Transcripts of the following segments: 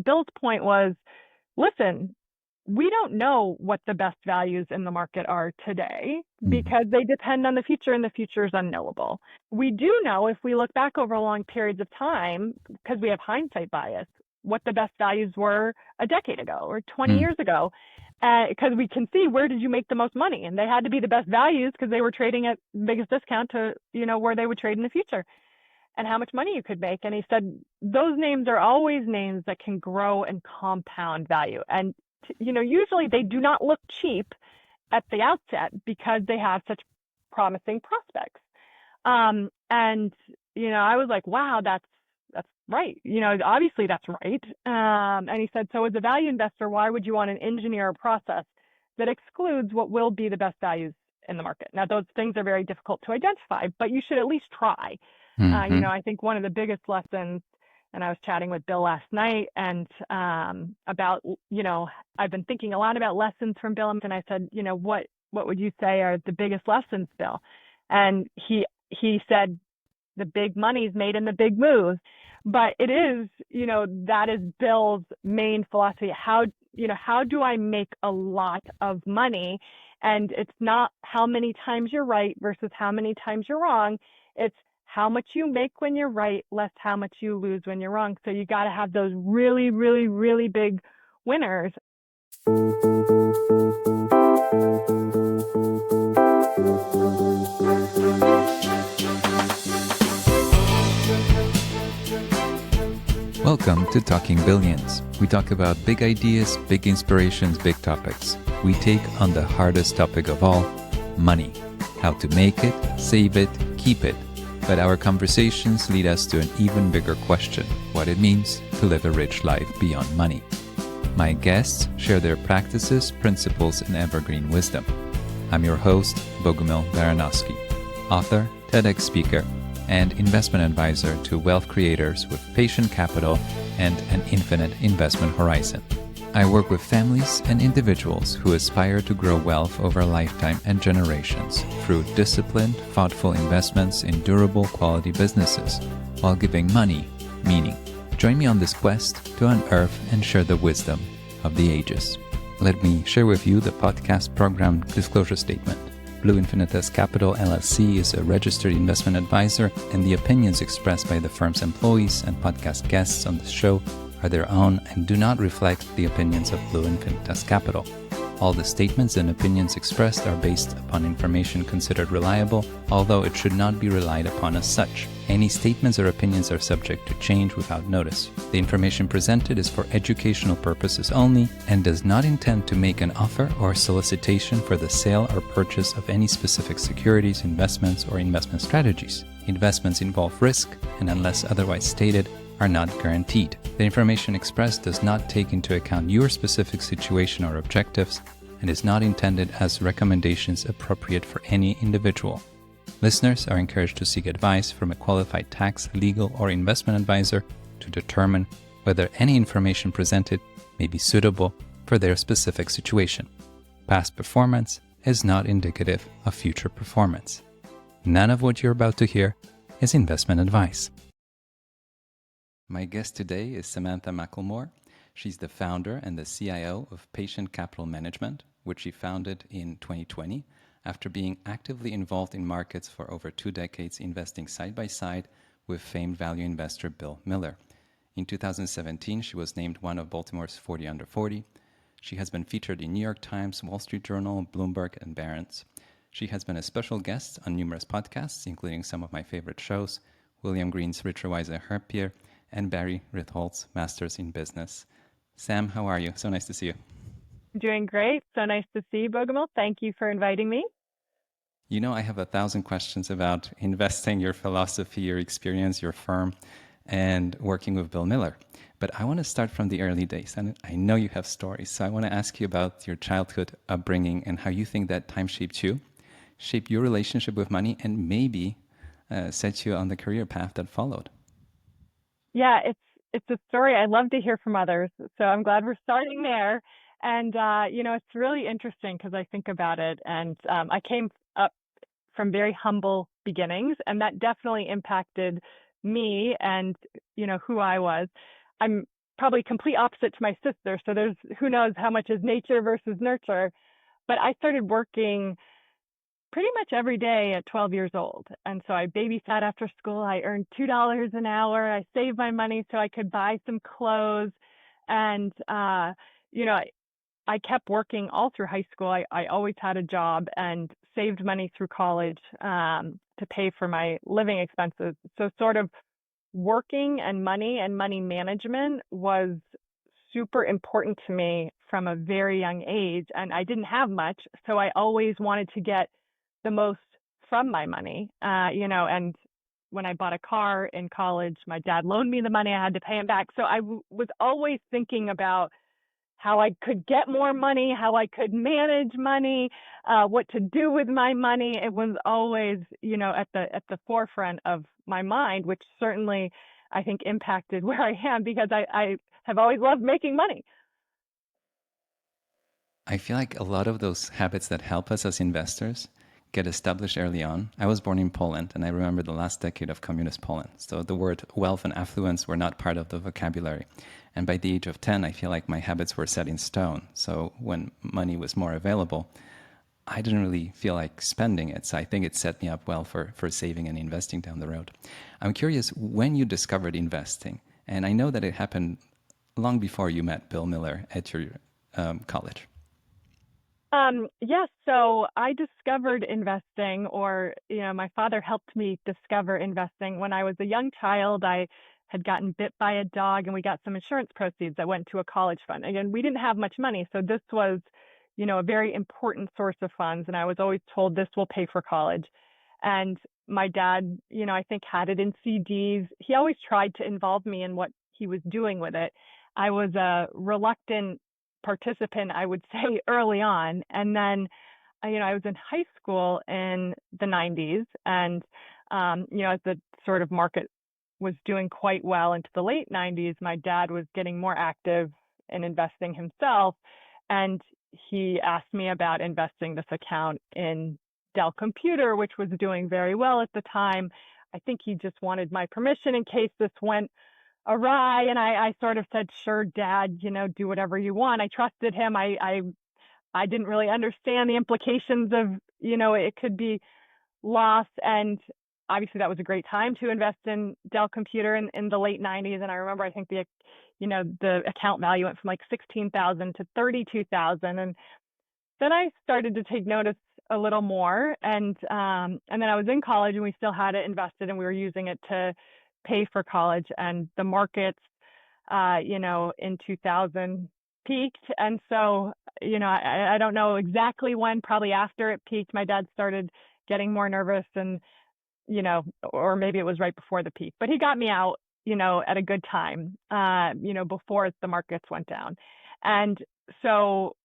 Bill's point was, listen, we don't know what the best values in the market are today because they depend on the future, and the future is unknowable. We do know, if we look back over long periods of time, because we have hindsight bias, what the best values were a decade ago or 20 years ago, because we can see where did you make the most money, and they had to be the best values because they were trading at the biggest discount to, where they would trade in the future and how much money you could make. And he said, those names are always names that can grow and compound value. And, usually they do not look cheap at the outset because they have such promising prospects. And, I was like, wow, that's right. Obviously that's right. And he said, so as a value investor, why would you want to engineer a process that excludes what will be the best values in the market? Now, those things are very difficult to identify, but you should at least try. I think one of the biggest lessons, and I was chatting with Bill last night and about, I've been thinking a lot about lessons from Bill, and I said, what would you say are the biggest lessons, Bill? And he said, the big money's made in the big moves. But it is, that is Bill's main philosophy. How do I make a lot of money? And it's not how many times you're right versus how many times you're wrong. It's how much you make when you're right, less how much you lose when you're wrong. So you got to have those really, really, really big winners. Welcome to Talking Billions. We talk about big ideas, big inspirations, big topics. We take on the hardest topic of all, money. How to make it, save it, keep it. But our conversations lead us to an even bigger question, what it means to live a rich life beyond money. My guests share their practices, principles, and evergreen wisdom. I'm your host, Bogumil Baranowski, author, TEDx speaker, and investment advisor to wealth creators with patient capital and an infinite investment horizon. I work with families and individuals who aspire to grow wealth over a lifetime and generations through disciplined, thoughtful investments in durable quality businesses while giving money meaning. Join me on this quest to unearth and share the wisdom of the ages. Let me share with you the podcast program disclosure statement. Blue Infinitas Capital LLC is a registered investment advisor, and the opinions expressed by the firm's employees and podcast guests on this show are their own and do not reflect the opinions of Blue Infinitas Capital. All the statements and opinions expressed are based upon information considered reliable, although it should not be relied upon as such. Any statements or opinions are subject to change without notice. The information presented is for educational purposes only and does not intend to make an offer or solicitation for the sale or purchase of any specific securities, investments, or investment strategies. Investments involve risk and, unless otherwise stated, are not guaranteed. The information expressed does not take into account your specific situation or objectives and is not intended as recommendations appropriate for any individual. Listeners are encouraged to seek advice from a qualified tax, legal, or investment advisor to determine whether any information presented may be suitable for their specific situation. Past performance is not indicative of future performance. None of what you're about to hear is investment advice. My guest today is Samantha McLemore. She's the founder and the CIO of Patient Capital Management, which she founded in 2020 after being actively involved in markets for over 2 decades, investing side by side with famed value investor Bill Miller. In 2017, she was named one of Baltimore's 40 under 40. She has been featured in New York Times, Wall Street Journal, Bloomberg, and Barron's. She has been a special guest on numerous podcasts, including some of my favorite shows, William Green's Richer, Wiser, Happier, and Barry Ritholtz's Masters in Business. Sam, how are you? So nice to see you. Doing great. So nice to see you, Bogumil. Thank you for inviting me. You know, I have 1,000 questions about investing, your philosophy, your experience, your firm, and working with Bill Miller. But I want to start from the early days, and I know you have stories. So I want to ask you about your childhood upbringing and how you think that time shaped you, shaped your relationship with money, and maybe set you on the career path that followed. Yeah, it's a story I love to hear from others. So I'm glad we're starting there. And, it's really interesting because I think about it. And I came up from very humble beginnings, and that definitely impacted me and, who I was. I'm probably complete opposite to my sister. So there's who knows how much is nature versus nurture. But I started working pretty much every day at 12 years old. And so I babysat after school. I earned $2 an hour. I saved my money so I could buy some clothes. And, you know, I kept working all through high school. I always had a job and saved money through college to pay for my living expenses. So sort of working and money management was super important to me from a very young age. And I didn't have much, so I always wanted to get the most from my money. And when I bought a car in college, my dad loaned me the money. I had to pay him back. So I was always thinking about how I could get more money, how I could manage money, what to do with my money. It was always, at the forefront of my mind, which certainly I think impacted where I am because I have always loved making money. I feel like a lot of those habits that help us as investors get established early on. I was born in Poland, and I remember the last decade of communist Poland. So the word wealth and affluence were not part of the vocabulary. And by the age of 10, I feel like my habits were set in stone. So when money was more available, I didn't really feel like spending it. So I think it set me up well for saving and investing down the road. I'm curious when you discovered investing. And I know that it happened long before you met Bill Miller at your college. Yes, so I discovered investing, or, my father helped me discover investing. When I was a young child, I had gotten bit by a dog and we got some insurance proceeds that went to a college fund. Again, we didn't have much money, so this was, a very important source of funds. And I was always told this will pay for college. And my dad, I think had it in CDs. He always tried to involve me in what he was doing with it. I was a reluctant participant, I would say, early on. And then, I was in high school in the 90s. And, as the sort of market was doing quite well into the late 90s, my dad was getting more active in investing himself. And he asked me about investing this account in Dell Computer, which was doing very well at the time. I think he just wanted my permission in case this went awry. And I sort of said, sure, Dad, do whatever you want. I trusted him. I didn't really understand the implications of, it could be loss. And obviously that was a great time to invest in Dell Computer in the late 90s. And I remember, I think the account value went from like 16,000 to 32,000. And then I started to take notice a little more. And then I was in college and we still had it invested and we were using it to pay for college, and the markets, in 2000 peaked. And so, I don't know exactly when, probably after it peaked, my dad started getting more nervous and, or maybe it was right before the peak, but he got me out, at a good time, before the markets went down. And so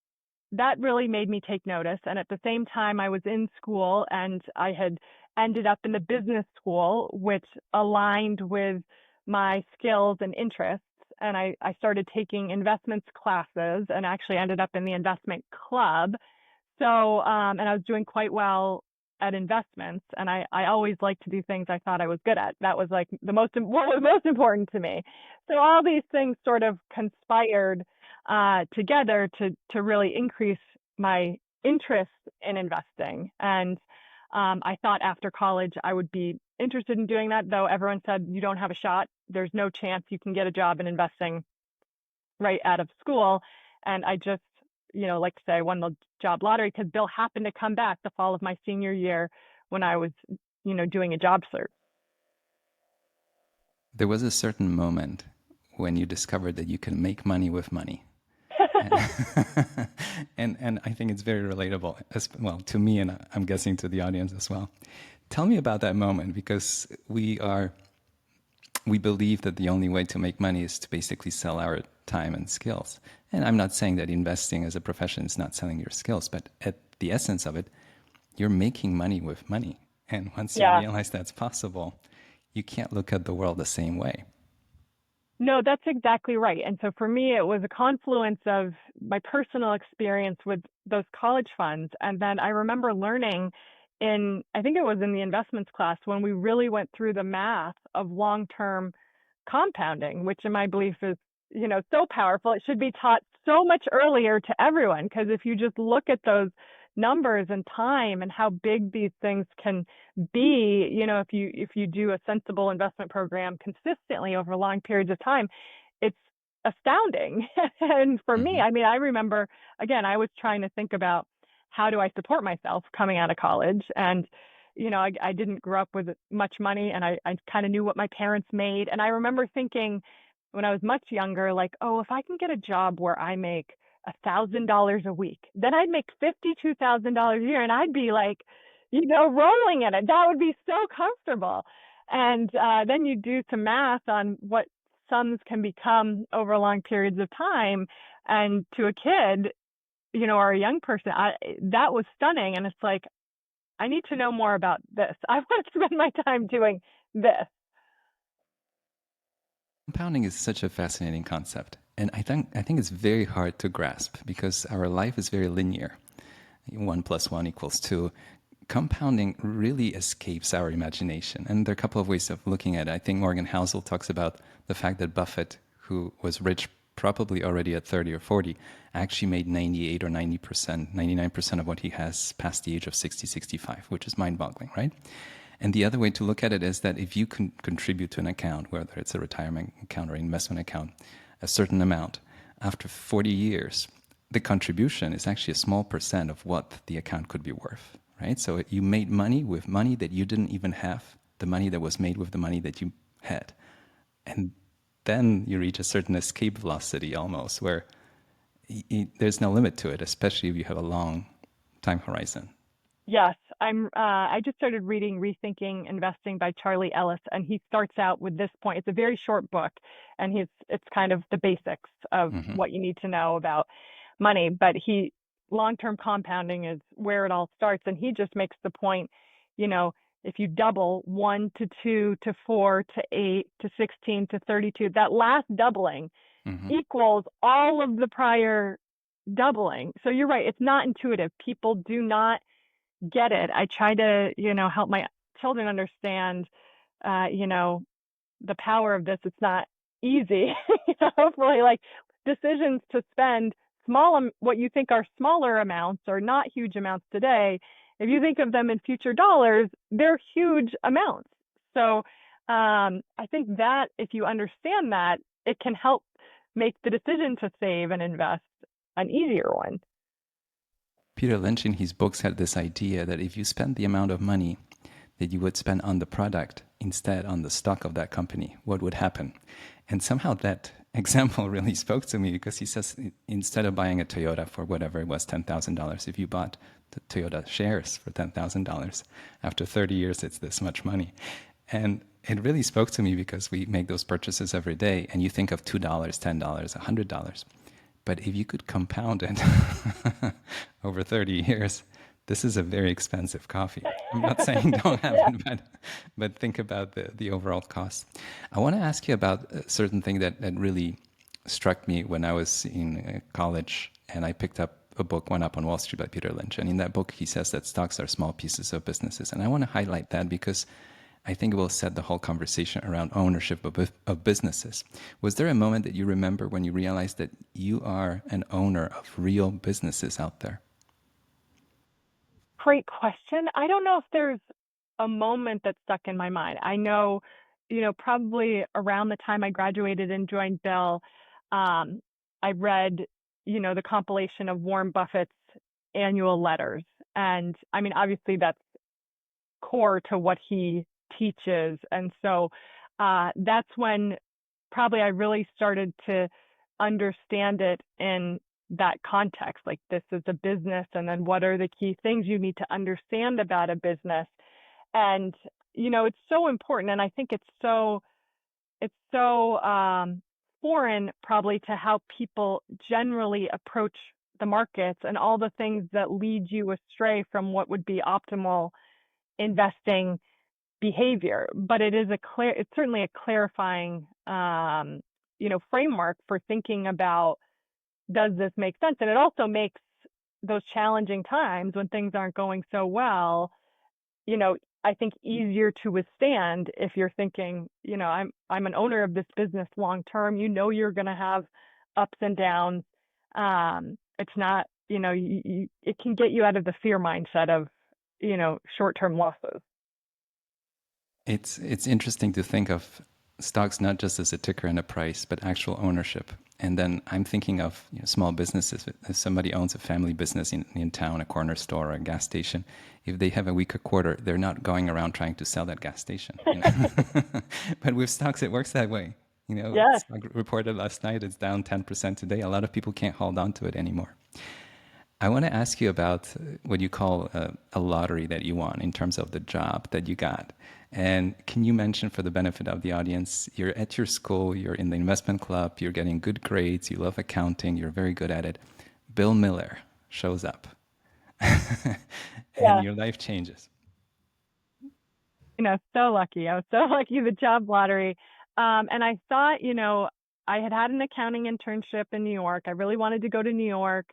that really made me take notice. And at the same time, I was in school and I had ended up in the business school, which aligned with my skills and interests. And I started taking investments classes and actually ended up in the investment club. So, and I was doing quite well at investments. And I always liked to do things I thought I was good at. That was like what was most important to me. So all these things sort of conspired together to really increase my interest in investing. And I thought after college I would be interested in doing that, though everyone said you don't have a shot. There's no chance you can get a job in investing right out of school. And I just, like to say, I won the job lottery because Bill happened to come back the fall of my senior year when I was, doing a job search. There was a certain moment when you discovered that you can make money with money. and I think it's very relatable as well to me, and I'm guessing to the audience as well. Tell me about that moment, because we believe that the only way to make money is to basically sell our time and skills. And I'm not saying that investing as a profession is not selling your skills, but at the essence of it, you're making money with money. And once you realize that's possible, you can't look at the world the same way. No, that's exactly right. And so for me, it was a confluence of my personal experience with those college funds. And then I remember learning I think it was in the investments class, when we really went through the math of long-term compounding, which in my belief is, so powerful. It should be taught so much earlier to everyone, because if you just look at those numbers and time and how big these things can be, if you do a sensible investment program consistently over long periods of time, it's astounding. And for me, Hmm. I mean, I remember, again, I was trying to think about how do I support myself coming out of college. And I didn't grow up with much money, and I kind of knew what my parents made. And I remember thinking when I was much younger, like, oh, if I can get a job where I make $1,000 a week, then I'd make $52,000 a year, and I'd be like, rolling in it. That would be so comfortable. And then you do some math on what sums can become over long periods of time. And to a kid, or a young person, that was stunning. And it's like, I need to know more about this. I want to spend my time doing this. Compounding is such a fascinating concept, and I think it's very hard to grasp because our life is very linear. 1 + 1 = 2. Compounding really escapes our imagination, and there are a couple of ways of looking at it. I think Morgan Housel talks about the fact that Buffett, who was rich probably already at 30 or 40, actually made 98 or 90%, 99% of what he has past the age of 60, 65, which is mind-boggling, right? And the other way to look at it is that if you can contribute to an account, whether it's a retirement account or investment account, a certain amount, after 40 years, the contribution is actually a small percent of what the account could be worth, right? So you made money with money that you didn't even have, the money that was made with the money that you had. And then you reach a certain escape velocity almost, where there's no limit to it, especially if you have a long time horizon. Yes, I just started reading Rethinking Investing by Charlie Ellis, and he starts out with this point. It's a very short book, and it's kind of the basics of Hmm. what you need to know about money. But long-term compounding is where it all starts, and he just makes the point, you know, if you double 1 to 2 to 4 to 8 to 16 to 32, that last doubling Hmm. equals all of the prior doubling. So you're right, it's not intuitive. People do not get it. I try to, help my children understand, uh, you know, the power of this. It's not easy, hopefully, like decisions to spend what you think are smaller amounts or not huge amounts today. If you think of them in future dollars, they're huge amounts. So I think that if you understand that, it can help make the decision to save and invest an easier one. Peter Lynch in his books had this idea that if you spend the amount of money that you would spend on the product instead on the stock of that company, what would happen? And somehow that example really spoke to me because he says instead of buying a Toyota for whatever it was, $10,000, if you bought the Toyota shares for $10,000, after 30 years, it's this much money. And it really spoke to me because we make those purchases every day and you think of $2, $10, $100. But if you could compound it over 30 years, this is a very expensive coffee. I'm not saying don't have Yeah. it, but think about the overall cost. I want to ask you about a certain thing that really struck me when I was in college and I picked up a book, One Up on Wall Street by Peter Lynch. And in that book, he says that stocks are small pieces of businesses. And I want to highlight that because I think it will set the whole conversation around ownership of businesses. Was there a moment that you remember when you realized that you are an owner of real businesses out there? Great question. I don't know if there's a moment that stuck in my mind. I know, probably around the time I graduated and joined Dell, I read, the compilation of Warren Buffett's annual letters. And I mean, obviously that's core to what he teaches. And so that's when probably I really started to understand it in that context. Like, this is a business, and then what are the key things you need to understand about a business? And it's so important, and I think it's so foreign probably to how people generally approach the markets and all the things that lead you astray from what would be optimal investing behavior. But it's certainly a clarifying framework for thinking about, does this make sense? And it also makes those challenging times when things aren't going so well, you know I think easier to withstand if you're thinking, I'm an owner of this business long term. You're going to have ups and downs. It's not, it can get you out of the fear mindset of, short-term losses. It's interesting to think of stocks not just as a ticker and a price, but actual ownership. And then I'm thinking of small businesses. If somebody owns a family business in town, a corner store or a gas station, if they have a weaker quarter, they're not going around trying to sell that gas station. But with stocks, it works that way. Yes. Stock reported last night, it's down 10% today. A lot of people can't hold on to it anymore. I want to ask you about what you call a lottery that you won in terms of the job that you got. And can you mention, for the benefit of the audience, you're at your school, you're in the investment club, you're getting good grades, you love accounting, you're very good at it. Bill Miller shows up and Yeah. your life changes. So lucky. I was so lucky, the job lottery. And I thought, I had an accounting internship in New York. I really wanted to go to New York.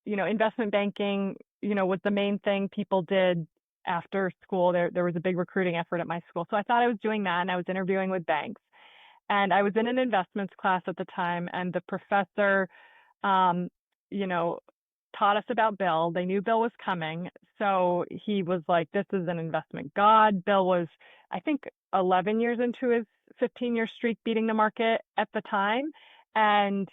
Investment banking, was the main thing people did after school. There was a big recruiting effort at my school. So I thought I was doing that, and I was interviewing with banks. And I was in an investments class at the time, and the professor, um, you know, taught us about Bill. They knew Bill was coming. So he was like, this is an investment god. Bill was, I think, 11 years into his 15-year streak beating the market at the time. And,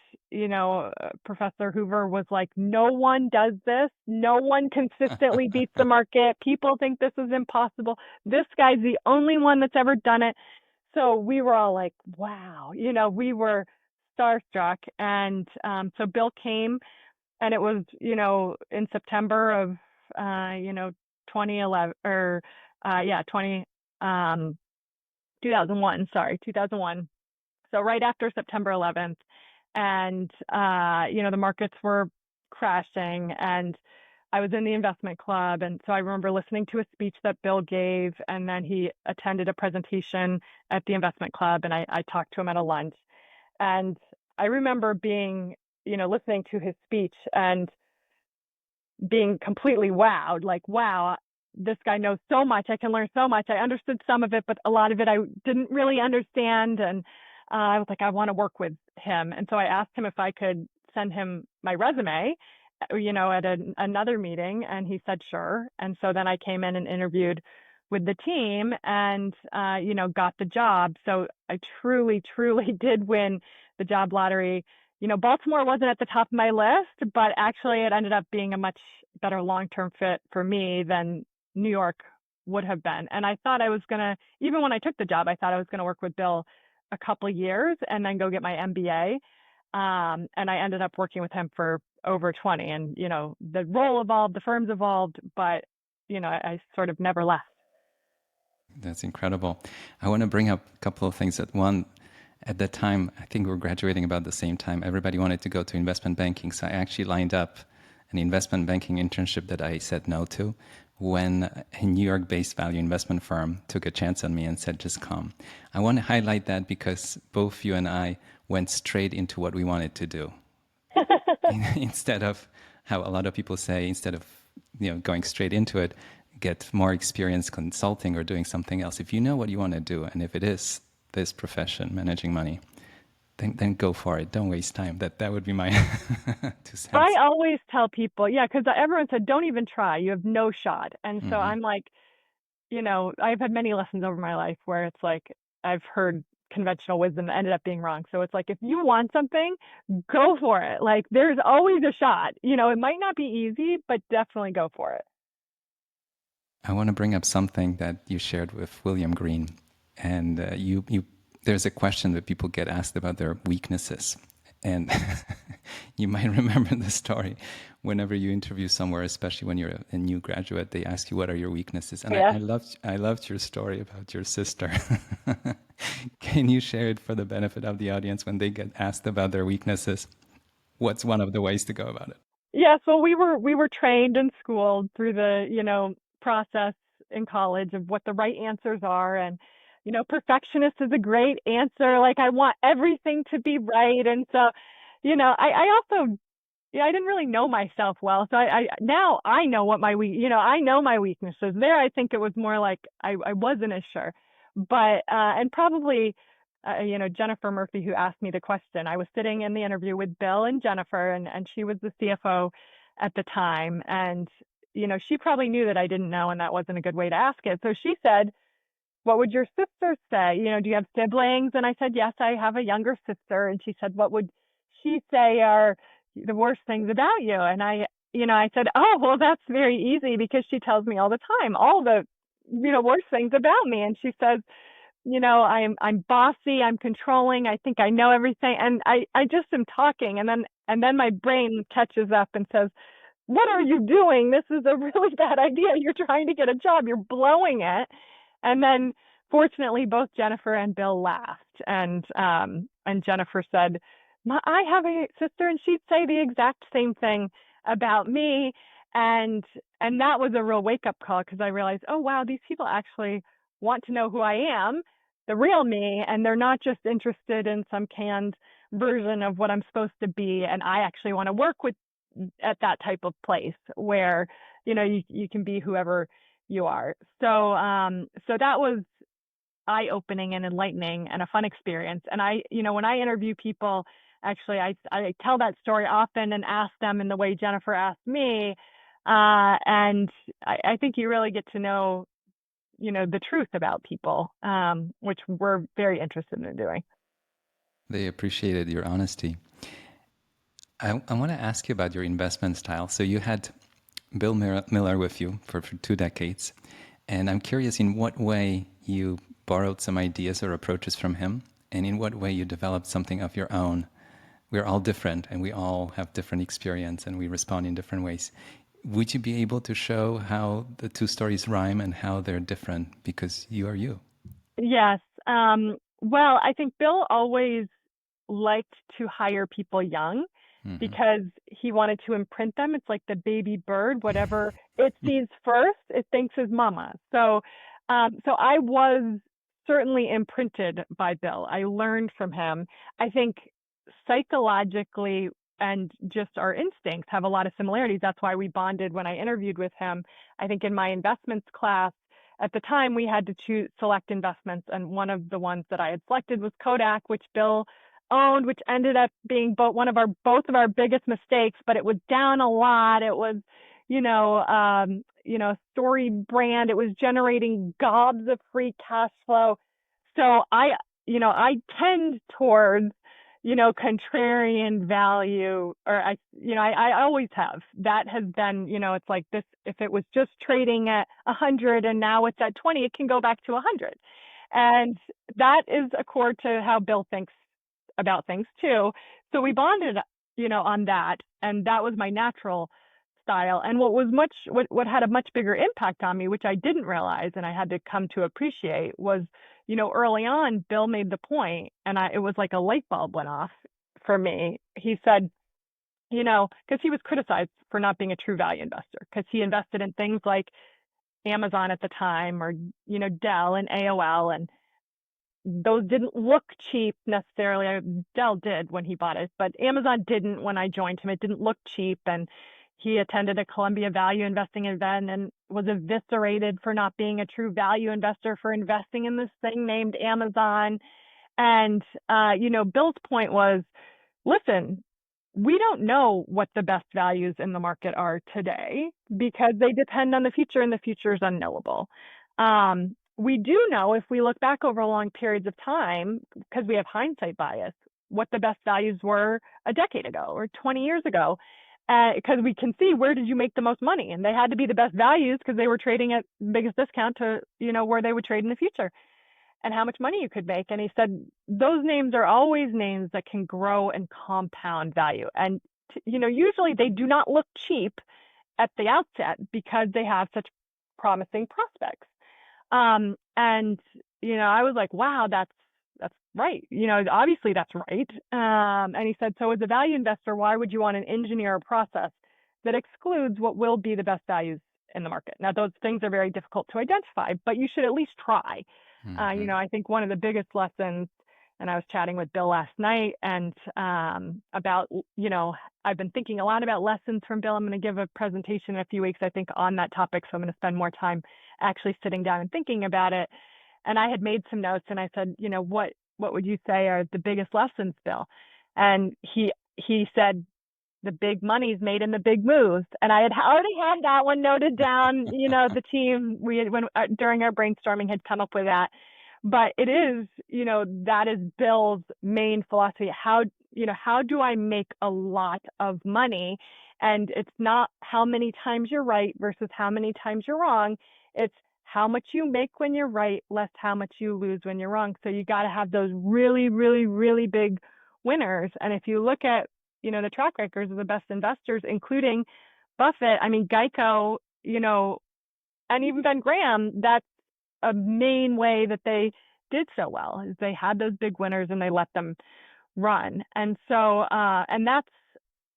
Professor Hoover was like, no one does this. No one consistently beats the market. People think this is impossible. This guy's the only one that's ever done it. So we were all like, wow, we were starstruck. And so Bill came, and it was, in September of, 2011 or, 2001, sorry, 2001. So right after September 11th. And, the markets were crashing, and I was in the investment club. And so I remember listening to a speech that Bill gave, and then he attended a presentation at the investment club, and I talked to him at a lunch. And I remember being, listening to his speech and being completely wowed, like, wow, this guy knows so much. I can learn so much. I understood some of it, but a lot of it I didn't really understand. And I was like, I want to work with him. And so I asked him if I could send him my resume, at another meeting. And he said, sure. And so then I came in and interviewed with the team and, got the job. So I truly, truly did win the job lottery. Baltimore wasn't at the top of my list, but actually it ended up being a much better long-term fit for me than New York would have been. And I thought I was going to, even when I took the job, I thought I was going to work with Bill a couple of years and then go get my MBA. And I ended up working with him for over 20. And, the role evolved, the firms evolved, but, I sort of never left. That's incredible. I want to bring up a couple of things. At that time, I think we were graduating about the same time. Everybody wanted to go to investment banking. So I actually lined up an investment banking internship that I said no to when a New York-based value investment firm took a chance on me and said, just come. I want to highlight that because both you and I went straight into what we wanted to do. Instead of how a lot of people say, instead of going straight into it, get more experience consulting or doing something else. If you know what you want to do, and if it is this profession, managing money, then go for it. Don't waste time. That would be my 2 cents. I always tell people, because everyone said, don't even try. You have no shot. And so I'm like, I've had many lessons over my life where it's like I've heard conventional wisdom that ended up being wrong. So it's like, if you want something, go for it. Like, there's always a shot. It might not be easy, but definitely go for it. I want to bring up something that you shared with William Green. And there's a question that people get asked about their weaknesses. And you might remember the story. Whenever you interview somewhere, especially when you're a new graduate, they ask you, what are your weaknesses? And yeah. I loved your story about your sister. Can you share it for the benefit of the audience when they get asked about their weaknesses? What's one of the ways to go about it? Yes, well, we were trained and schooled through the, process in college of what the right answers are. And perfectionist is a great answer. Like, I want everything to be right. And so, I also yeah, I didn't really know myself well. So I now I know what my I know my weaknesses. There, I think it was more like I wasn't as sure. But and probably Jennifer Murphy, who asked me the question, I was sitting in the interview with Bill and Jennifer, and she was the CFO at the time, and she probably knew that I didn't know, and that wasn't a good way to ask it. So she said, what would your sister say? Do you have siblings? And I said, yes, I have a younger sister. And she said, what would she say are the worst things about you? And I said, oh, well, that's very easy because she tells me all the time, all the, worst things about me. And she says, I'm bossy, I'm controlling, I think I know everything. And I just am talking. And then my brain catches up and says, what are you doing? This is a really bad idea. You're trying to get a job. You're blowing it. And then fortunately, both Jennifer and Bill laughed. And Jennifer said, I have a sister and she'd say the exact same thing about me. And that was a real wake up call because I realized, oh, wow, these people actually want to know who I am, the real me, and they're not just interested in some canned version of what I'm supposed to be. And I actually want to work with at that type of place where you can be whoever you are. So that was eye-opening and enlightening and a fun experience. And when I interview people, actually I tell that story often and ask them in the way Jennifer asked me, and I think you really get to know the truth about people, which we're very interested in doing. They appreciated your honesty. I want to ask you about your investment style. So you had Bill Miller with you for 2 decades, and I'm curious in what way you borrowed some ideas or approaches from him, and in what way you developed something of your own. We're all different, and we all have different experience, and we respond in different ways. Would you be able to show how the two stories rhyme and how they're different because you are you? Yes. Well, I think Bill always liked to hire people young because he wanted to imprint them. It's like the baby bird, whatever it sees first, it thinks is mama. So I was certainly imprinted by Bill. I learned from him. I think psychologically and just our instincts have a lot of similarities. That's why we bonded when I interviewed with him. I think in my investments class at the time we had to select investments, and one of the ones that I had selected was Kodak, which Bill owned, which ended up being both of our biggest mistakes, but it was down a lot. It was, story brand. It was generating gobs of free cash flow. So I tend towards, contrarian value, or I always have. That has been, it's like this, if it was just trading at 100 and now it's at 20, it can go back to 100. And that is accord to how Bill thinks about things too. So we bonded, on that, and that was my natural style. And what had a much bigger impact on me, which I didn't realize and I had to come to appreciate, was, early on, Bill made the point, and it was like a light bulb went off for me. He said, because he was criticized for not being a true value investor, because he invested in things like Amazon at the time, or Dell and AOL, and those didn't look cheap necessarily. Dell did when he bought it, but Amazon didn't when I joined him. It didn't look cheap. And he attended a Columbia value investing event and was eviscerated for not being a true value investor, for investing in this thing named Amazon. And, Bill's point was, listen, we don't know what the best values in the market are today because they depend on the future, and the future is unknowable. We do know, if we look back over long periods of time, because we have hindsight bias, what the best values were a decade ago or 20 years ago, because we can see where did you make the most money, and they had to be the best values because they were trading at the biggest discount to where they would trade in the future and how much money you could make. And he said those names are always names that can grow and compound value, and usually they do not look cheap at the outset because they have such promising prospects. And I was like, wow, that's right. Obviously that's right. And he said, so as a value investor, why would you want to engineer a process that excludes what will be the best values in the market? Now, those things are very difficult to identify, but you should at least try. I think one of the biggest lessons And I was chatting with Bill last night and about, I've been thinking a lot about lessons from Bill. I'm going to give a presentation in a few weeks, I think, on that topic. So I'm going to spend more time actually sitting down and thinking about it. And I had made some notes and I said, what would you say are the biggest lessons, Bill? And he said, the big money's made in the big moves. And I had already had that one noted down. The team, during our brainstorming had come up with that. But it is, that is Bill's main philosophy. How do I make a lot of money? And it's not how many times you're right versus how many times you're wrong. It's how much you make when you're right, less how much you lose when you're wrong. So you got to have those really, really, really big winners. And if you look at, the track records of the best investors, including Buffett, Geico, and even Ben Graham, that's a main way that they did so well, is they had those big winners and they let them run. And so, and that's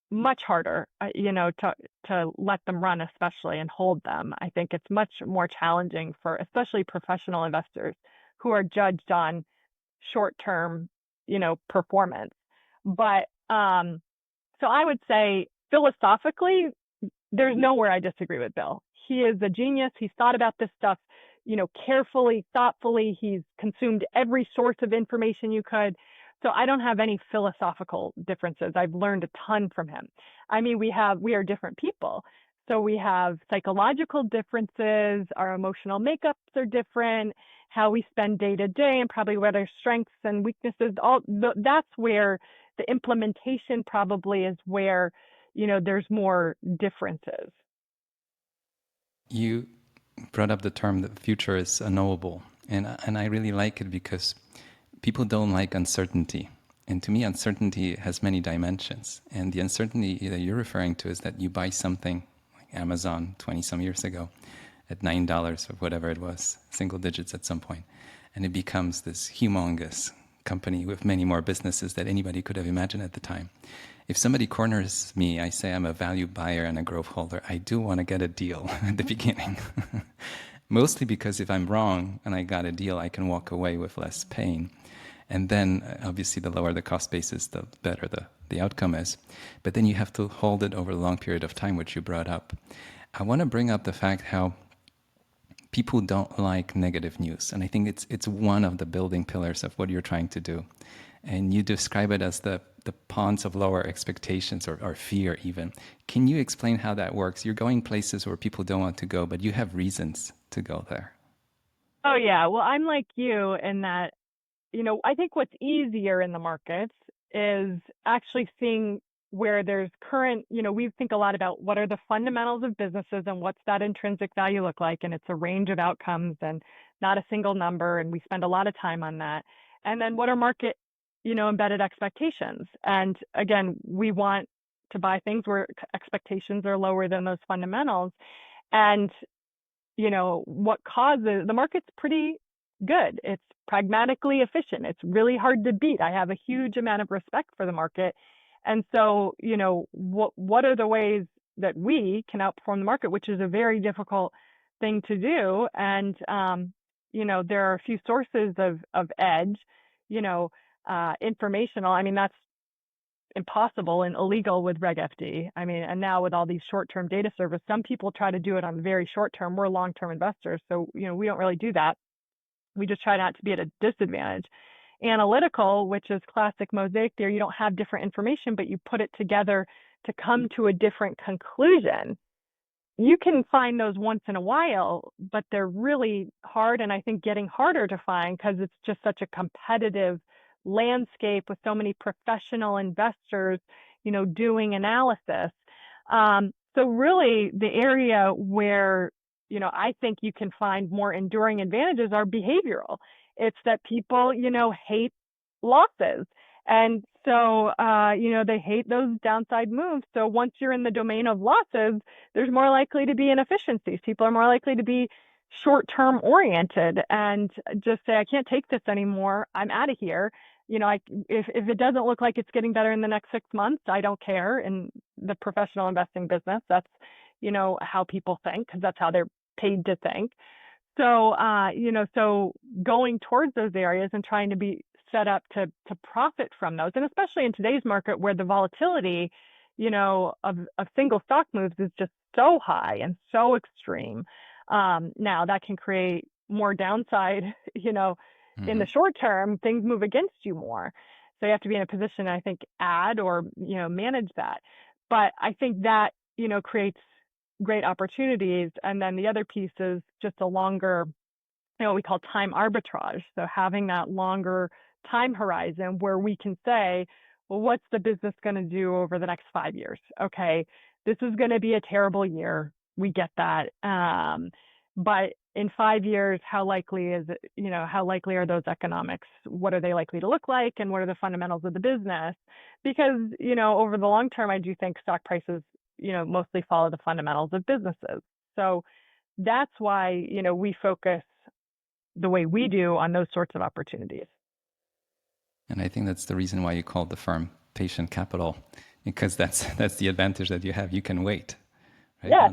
much harder, to let them run, especially, and hold them. I think it's much more challenging for especially professional investors who are judged on short-term, performance. But, so I would say philosophically, there's nowhere I disagree with Bill. He is a genius. He's thought about this stuff, carefully, thoughtfully. He's consumed every source of information you could. So I don't have any philosophical differences. I've learned a ton from him. We are different people. So we have psychological differences. Our emotional makeups are different. How we spend day to day, and probably what our strengths and weaknesses. That's where the implementation probably is where, there's more differences. You brought up the term that the future is unknowable, and I really like it because people don't like uncertainty. And to me, uncertainty has many dimensions. And the uncertainty that you're referring to is that you buy something like Amazon 20-some years ago at $9 or whatever it was, single digits at some point, and it becomes this humongous company with many more businesses that anybody could have imagined at the time. If somebody corners me, I say I'm a value buyer and a growth holder, I do want to get a deal at the beginning. Mostly because if I'm wrong and I got a deal, I can walk away with less pain. And then obviously the lower the cost basis, the better the outcome is. But then you have to hold it over a long period of time, which you brought up. I want to bring up the fact how people don't like negative news. And I think it's one of the building pillars of what you're trying to do. And you describe it as the ponds of lower expectations or fear even. Can you explain how that works? You're going places where people don't want to go, but you have reasons to go there. Oh, yeah. Well, I'm like you in that, I think what's easier in the markets is actually seeing where there's current, we think a lot about what are the fundamentals of businesses and what's that intrinsic value look like. And it's a range of outcomes and not a single number. And we spend a lot of time on that. And then what are market, embedded expectations? And again, we want to buy things where expectations are lower than those fundamentals. And, what causes the market's pretty good. It's pragmatically efficient. It's really hard to beat. I have a huge amount of respect for the market. And so, what are the ways that we can outperform the market, which is a very difficult thing to do. And, there are a few sources of edge, informational. That's impossible and illegal with Reg FD. And now with all these short-term data service, some people try to do it on very short-term. We're long-term investors. So, we don't really do that. We just try not to be at a disadvantage. Analytical, which is classic mosaic theory, you don't have different information, but you put it together to come to a different conclusion. You can find those once in a while, but they're really hard, and I think getting harder to find because it's just such a competitive landscape with so many professional investors, doing analysis. So really the area where, I think you can find more enduring advantages are behavioral. It's that people, hate losses. And so, they hate those downside moves. So once you're in the domain of losses, there's more likely to be inefficiencies. People are more likely to be short-term oriented and just say, I can't take this anymore. I'm out of here. If it doesn't look like it's getting better in the next 6 months, I don't care. In the professional investing business, that's, how people think, because that's how they're paid to think. So, so going towards those areas and trying to be set up to profit from those. And especially in today's market where the volatility, of single stock moves is just so high and so extreme. Now that can create more downside, in the short term, things move against you more. So you have to be in a position, I think, add or, manage that. But I think that, creates great opportunities. And then the other piece is just a longer, what we call time arbitrage. So having that longer time horizon where we can say, well, what's the business going to do over the next 5 years? Okay, this is going to be a terrible year. We get that. But in 5 years, how likely is it, how likely are those economics? What are they likely to look like? And what are the fundamentals of the business? Because, over the long term, I do think stock prices, mostly follow the fundamentals of businesses. So that's why, we focus the way we do on those sorts of opportunities. And I think that's the reason why you called the firm Patient Capital, because that's the advantage that you have. You can wait, right? Yeah.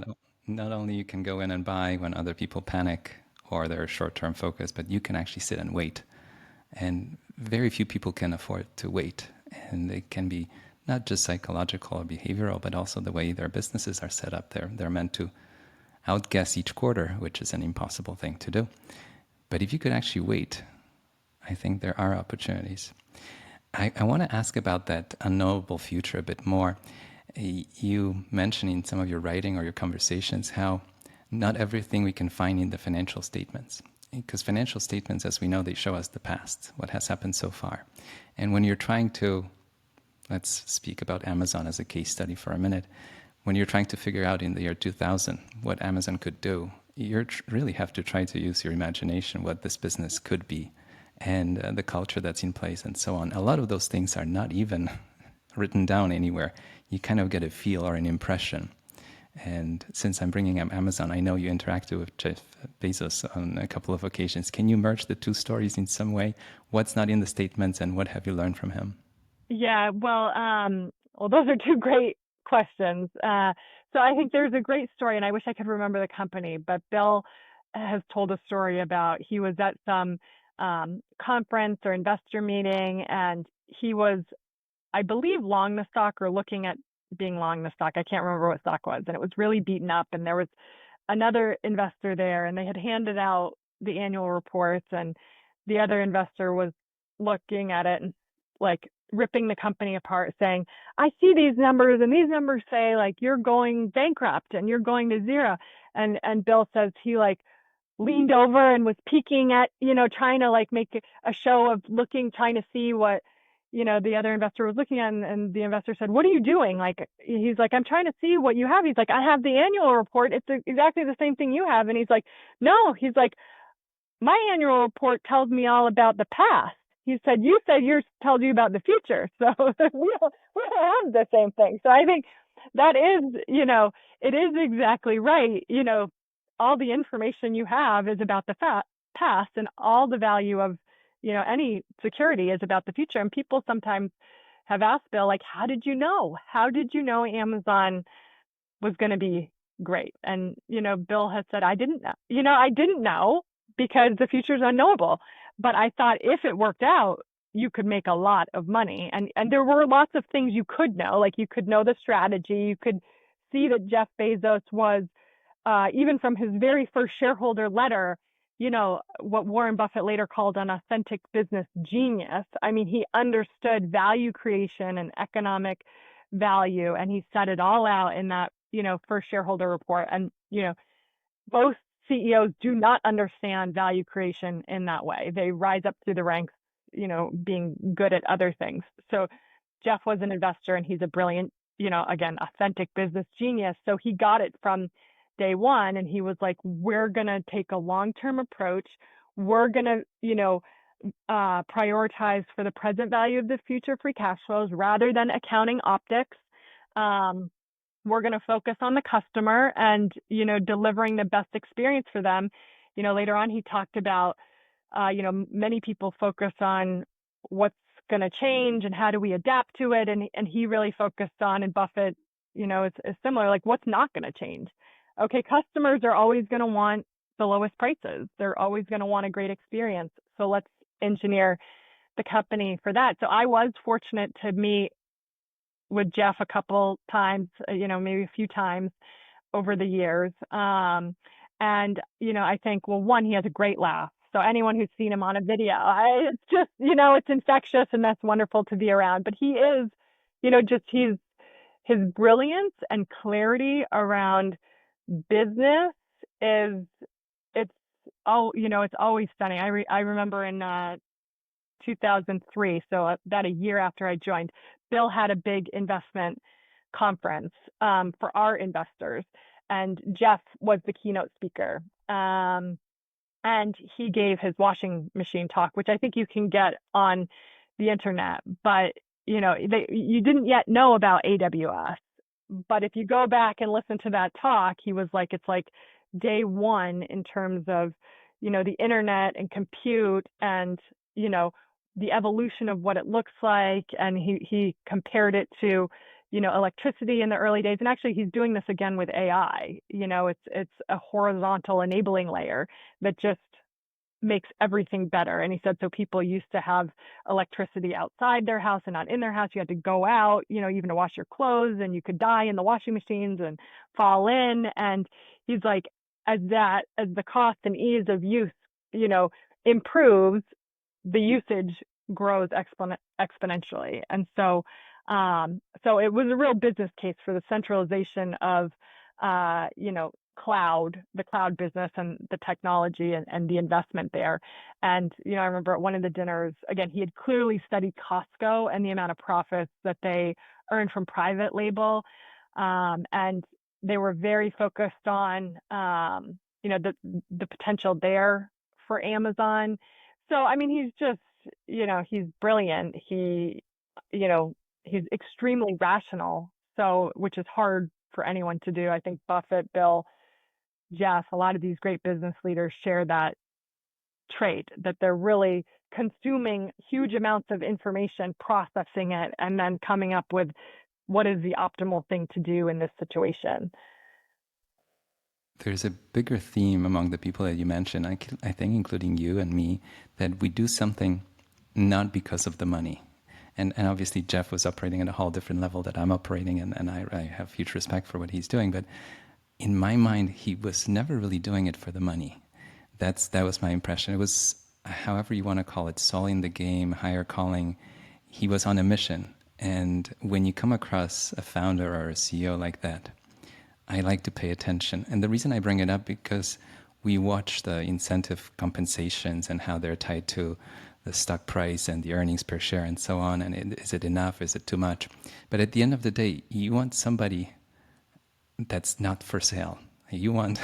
Not only you can go in and buy when other people panic or they're short-term focused, but you can actually sit and wait. And very few people can afford to wait. And it can be not just psychological or behavioral, but also the way their businesses are set up. They're meant to outguess each quarter, which is an impossible thing to do. But if you could actually wait, I think there are opportunities. I want to ask about that unknowable future a bit more. You mentioned in some of your writing or your conversations how not everything we can find in the financial statements. Because financial statements, as we know, they show us the past, what has happened so far. And when you're trying to, let's speak about Amazon as a case study for a minute. When you're trying to figure out in the year 2000 what Amazon could do, you really have to try to use your imagination, what this business could be, and the culture that's in place and so on. A lot of those things are not even written down anywhere. You kind of get a feel or an impression. And since I'm bringing up Amazon, I know you interacted with Jeff Bezos on a couple of occasions. Can you merge the two stories in some way? What's not in the statements and what have you learned from him? Yeah, well, those are two great questions. So I think there's a great story, and I wish I could remember the company, but Bill has told a story about he was at some conference or investor meeting, and he was, I believe, long the stock or looking at being long the stock. I can't remember what stock was, and it was really beaten up, and there was another investor there, and they had handed out the annual reports, and the other investor was looking at it and like ripping the company apart, saying, I see these numbers, and these numbers say like you're going bankrupt and you're going to zero. And Bill says he like leaned over and was peeking at, trying to like make a show of looking, trying to see what, the other investor was looking at. And the investor said, what are you doing? Like, he's like, I'm trying to see what you have. He's like, I have the annual report. It's exactly the same thing you have. And he's like, no, he's like, my annual report tells me all about the past. He said, you said yours tells you about the future. So we don't have the same thing. So I think that is, it is exactly right. All the information you have is about the past, and all the value of, any security is about the future. And people sometimes have asked Bill, like, how did you know? How did you know Amazon was going to be great? And, Bill has said, I didn't know. I didn't know because the future is unknowable. But I thought if it worked out, you could make a lot of money. And there were lots of things you could know, like you could know the strategy. You could see that Jeff Bezos was, even from his very first shareholder letter, what Warren Buffett later called an authentic business genius. I mean, he understood value creation and economic value, and he set it all out in that, first shareholder report. And, both CEOs do not understand value creation in that way. They rise up through the ranks, being good at other things. So Jeff was an investor, and he's a brilliant, again, authentic business genius. So he got it from day one, and he was like, we're going to take a long-term approach. We're going to, prioritize for the present value of the future free cash flows rather than accounting optics. We're going to focus on the customer and, delivering the best experience for them. Later on, he talked about, many people focus on what's going to change and how do we adapt to it. And he really focused on, and Buffett, is similar, like what's not going to change. Okay, customers are always going to want the lowest prices. They're always going to want a great experience. So let's engineer the company for that. So I was fortunate to meet with Jeff a couple times, maybe a few times over the years. And, I think, well, one, he has a great laugh. So anyone who's seen him on a video, it's just, it's infectious and that's wonderful to be around. But he is, his brilliance and clarity around business is, it's it's always stunning. I remember in 2003, so about a year after I joined, Bill had a big investment conference for our investors, and Jeff was the keynote speaker. And he gave his washing machine talk, which I think you can get on the internet. But you didn't yet know about AWS. But if you go back and listen to that talk, he was like, it's like day one in terms of the internet and compute and the evolution of what it looks like. And he compared it to electricity in the early days. And actually, he's doing this again with AI. It's a horizontal enabling layer that just makes everything better. And he said, so people used to have electricity outside their house and not in their house. You had to go out, even to wash your clothes, and you could die in the washing machines and fall in. And he's like, as the cost and ease of use, improves, the usage grows exponentially. And so it was a real business case for the centralization of, the cloud business and the technology and the investment there. And, I remember at one of the dinners, again, he had clearly studied Costco and the amount of profits that they earned from private label. And they were very focused on, the potential there for Amazon. So, I mean, he's just, he's brilliant. He's extremely rational. So, which is hard for anyone to do. I think Buffett, Bill, Jeff, a lot of these great business leaders share that trait, that they're really consuming huge amounts of information, processing it, and then coming up with what is the optimal thing to do in this situation. There's a bigger theme among the people that you mentioned, I think including you and me, that we do something not because of the money. And obviously Jeff was operating at a whole different level that I'm operating, and I have huge respect for what he's doing. But in my mind, he was never really doing it for the money. That was my impression. It was, however you want to call it, soul in the game, higher calling. He was on a mission. And when you come across a founder or a CEO like that, I like to pay attention. And the reason I bring it up, because we watch the incentive compensations and how they're tied to the stock price and the earnings per share and so on. And is it enough? Is it too much? But at the end of the day, you want somebody that's not for sale. You want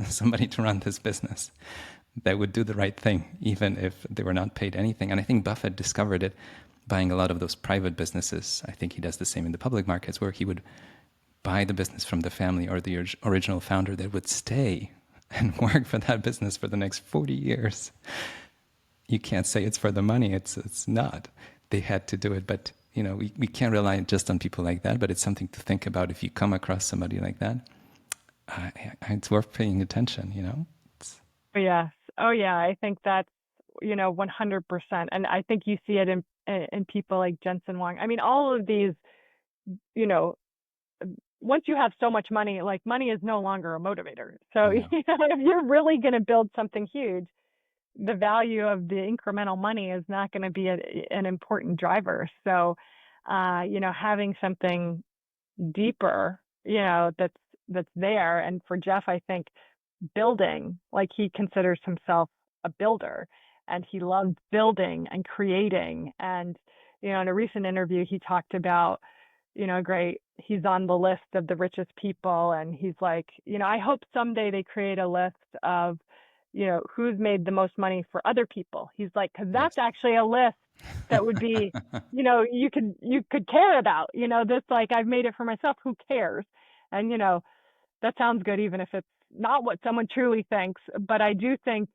somebody to run this business that would do the right thing, even if they were not paid anything. And I think Buffett discovered it buying a lot of those private businesses. I think he does the same in the public markets, where he would buy the business from the family or the original founder that would stay and work for that business for the next 40 years. You can't say it's for the money. It's not. They had to do it. But, we can't rely just on people like that, but it's something to think about if you come across somebody like that. It's worth paying attention, Yes. Oh, yeah. I think that's, 100%. And I think you see it in people like Jensen Huang. I mean, all of these, once you have so much money, like, money is no longer a motivator. So, if you're really going to build something huge, the value of the incremental money is not going to be an important driver. So, having something deeper, that's there. And for Jeff, I think building, like, he considers himself a builder, and he loves building and creating. And, in a recent interview, he talked about, he's on the list of the richest people. And he's like, I hope someday they create a list of, who's made the most money for other people. He's like, because that's actually a list that would be, you could care about, this, like, I've made it for myself. Who cares? And, that sounds good, even if it's not what someone truly thinks. But I do think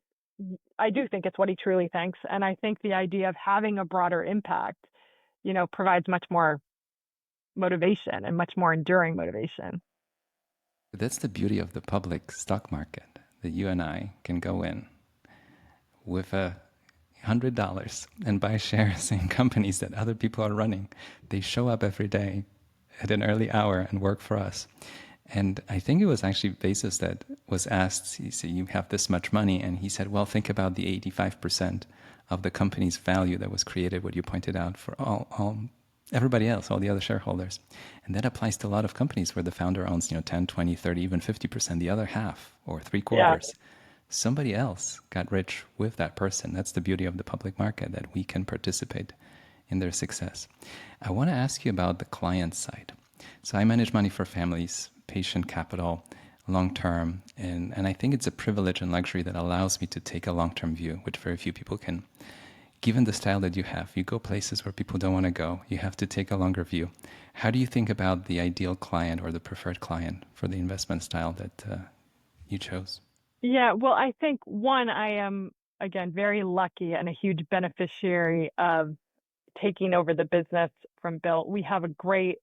it's what he truly thinks. And I think the idea of having a broader impact, provides much more motivation and much more enduring motivation. That's the beauty of the public stock market, that you and I can go in with a $100 and buy shares in companies that other people are running. They show up every day at an early hour and work for us. And I think it was actually Bezos that was asked, he said, you have this much money. And he said, well, think about the 85% of the company's value that was created, what you pointed out, for everybody else, all the other shareholders. And that applies to a lot of companies where the founder owns, 10, 20, 30, even 50%, the other half or three-quarters. Yeah. Somebody else got rich with that person. That's the beauty of the public market, that we can participate in their success. I want to ask you about the client side. So I manage money for families, patient capital, long-term, and I think it's a privilege and luxury that allows me to take a long-term view, which very few people can. Given the style that you have, you go places where people don't want to go. You have to take a longer view. How do you think about the ideal client or the preferred client for the investment style that you chose? Yeah, well, I think, one, I am, again, very lucky and a huge beneficiary of taking over the business from Bill. We have a great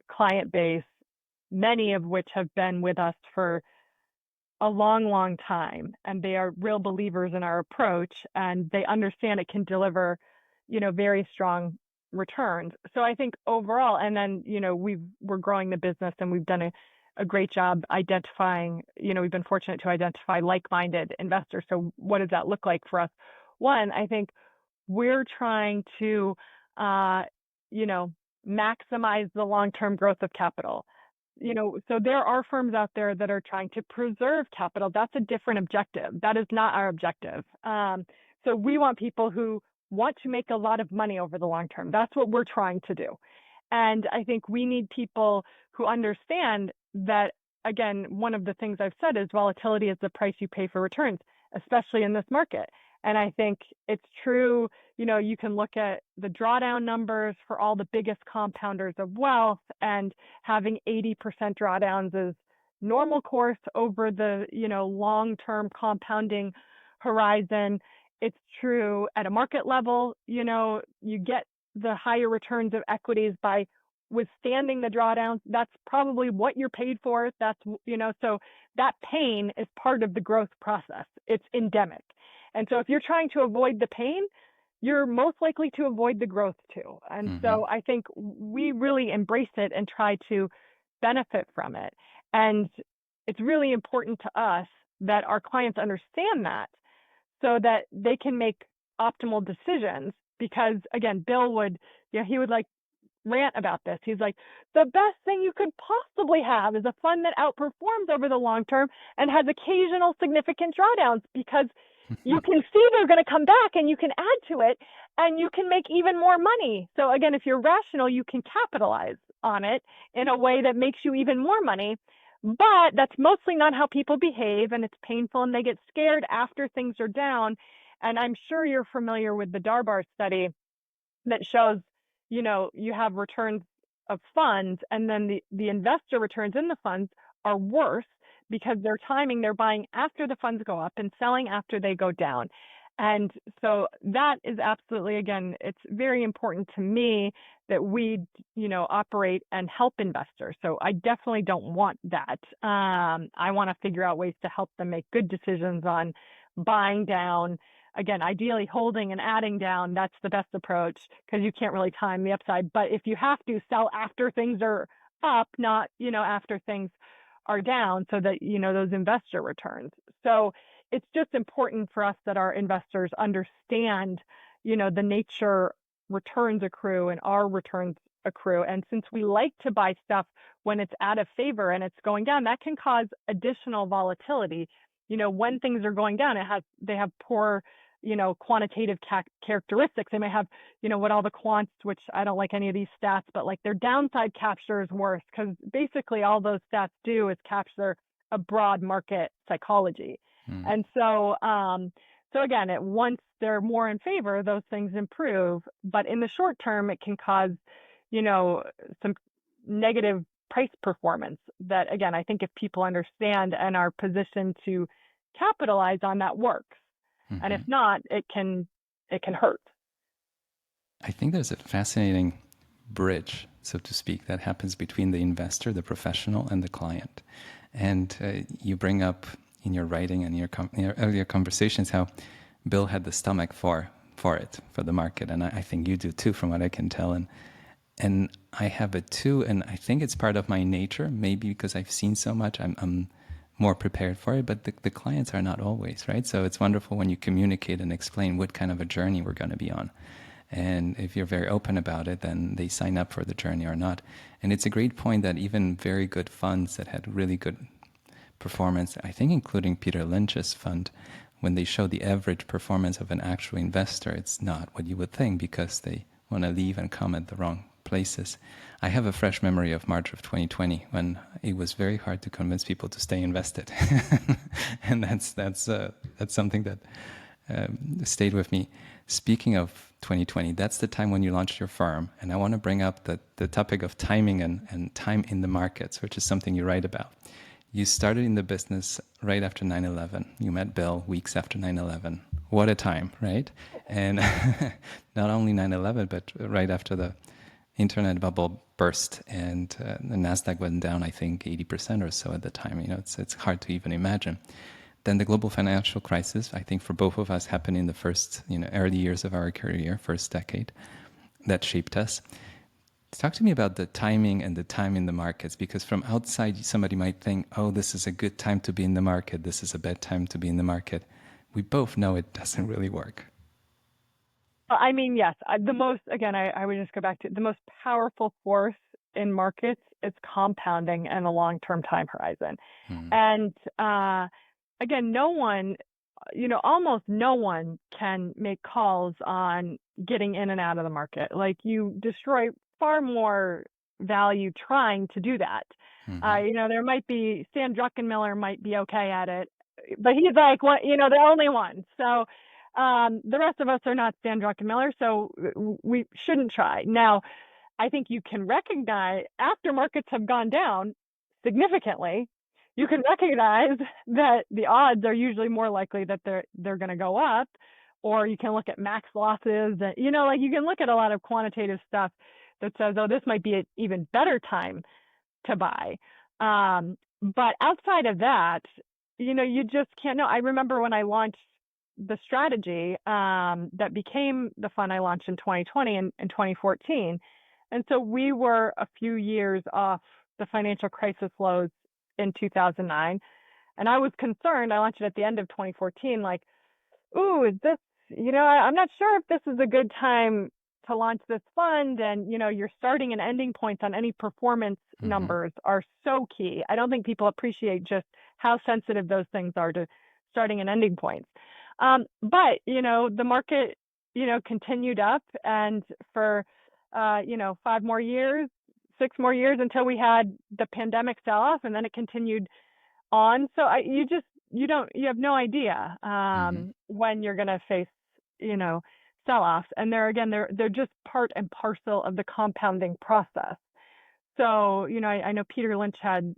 client base, many of which have been with us for a long, long time, and they are real believers in our approach, and they understand it can deliver, very strong returns. So I think overall, and then, we're growing the business, and we've done a great job identifying, we've been fortunate to identify like-minded investors. So what does that look like for us? One, I think we're trying to, maximize the long-term growth of capital. So there are firms out there that are trying to preserve capital. That's a different objective. That is not our objective. So we want people who want to make a lot of money over the long term. That's what we're trying to do. And I think we need people who understand that, again, one of the things I've said is volatility is the price you pay for returns, especially in this market. And I think it's true, you can look at the drawdown numbers for all the biggest compounders of wealth, and having 80% drawdowns is normal course over the, long-term compounding horizon. It's true at a market level, you get the higher returns of equities by withstanding the drawdowns. That's probably what you're paid for. That's, so that pain is part of the growth process. It's endemic. And so if you're trying to avoid the pain, you're most likely to avoid the growth too. And so I think we really embrace it and try to benefit from it. And it's really important to us that our clients understand that, so that they can make optimal decisions. Because again, Bill would, he would rant about this. He's like, the best thing you could possibly have is a fund that outperforms over the long term and has occasional significant drawdowns, because you can see they're going to come back and you can add to it and you can make even more money. So again, if you're rational, you can capitalize on it in a way that makes you even more money. But that's mostly not how people behave, and it's painful, and they get scared after things are down. And I'm sure you're familiar with the Darbar study that shows, you have returns of funds, and then the investor returns in the funds are worse because they're buying after the funds go up and selling after they go down. And so that is absolutely, again, it's very important to me that we, operate and help investors. So I definitely don't want that. I want to figure out ways to help them make good decisions on buying down. Again, ideally holding and adding down, that's the best approach, because you can't really time the upside. But if you have to, sell after things are up, not, after things are down, so that, those investor returns. So it's just important for us that our investors understand, the nature returns accrue and our returns accrue. And since we like to buy stuff when it's out of favor and it's going down, that can cause additional volatility. When things are going down, they have poor, quantitative characteristics. They may have, what all the quants, which I don't like any of these stats, but their downside capture is worse, because basically all those stats do is capture a broad market psychology. And so, again, once they're more in favor, those things improve. But in the short term, it can cause, some negative price performance that, again, I think if people understand and are positioned to capitalize on, that works. And if not, it can hurt. I think there's a fascinating bridge, so to speak, that happens between the investor, the professional, and the client. And you bring up in your writing and in your earlier conversations how Bill had the stomach for for it, for the market. And I think you do too, from what I can tell. And I have it too. And I think it's part of my nature, maybe because I've seen so much, I'm more prepared for it. But the clients are not always, right? So it's wonderful when you communicate and explain what kind of a journey we're going to be on. And if you're very open about it, then they sign up for the journey or not. And it's a great point that even very good funds that had really good performance, I think including Peter Lynch's fund, when they show the average performance of an actual investor, it's not what you would think because they want to leave and come at the wrong places. I have a fresh memory of March of 2020 when it was very hard to convince people to stay invested. And that's something that stayed with me. Speaking of 2020, that's the time when you launched your firm. And I want to bring up the topic of timing and time in the markets, which is something you write about. You started in the business right after 9/11. You met Bill weeks after 9/11. What a time, right? And not only 9/11, but right after the internet bubble burst and the NASDAQ went down, I think, 80% or so at the time. It's hard to even imagine. Then the global financial crisis, I think for both of us, happened in the first, early years of our career, first decade. That shaped us. Talk to me about the timing and the time in the markets, because from outside, somebody might think, oh, this is a good time to be in the market. This is a bad time to be in the market. We both know it doesn't really work. I mean, yes, I would just go back to the most powerful force in markets is compounding and a long-term time horizon. And again, almost no one can make calls on getting in and out of the market. Like, you destroy far more value trying to do that. There might be Stan Druckenmiller might be okay at it, but he's like, the only one. So the rest of us are not Stan Druckenmiller, so we shouldn't try. Now, I think you can recognize after markets have gone down significantly, you can recognize that the odds are usually more likely that they're going to go up, or you can look at max losses. You can look at a lot of quantitative stuff that says, oh, this might be an even better time to buy. But outside of that, you just can't know. I remember when I launched the strategy that became the fund I launched in 2020 and 2014. And so we were a few years off the financial crisis lows in 2009. And I was concerned. I launched it at the end of 2014, like, ooh, is this, I'm not sure if this is a good time to launch this fund. And, your starting and ending points on any performance numbers are so key. I don't think people appreciate just how sensitive those things are to starting and ending points. But, the market, continued up, and for, 5 more years, 6 more years until we had the pandemic sell off, and then it continued on. So you have no idea when you're going to face, sell-offs. And they're just part and parcel of the compounding process. So, I know Peter Lynch had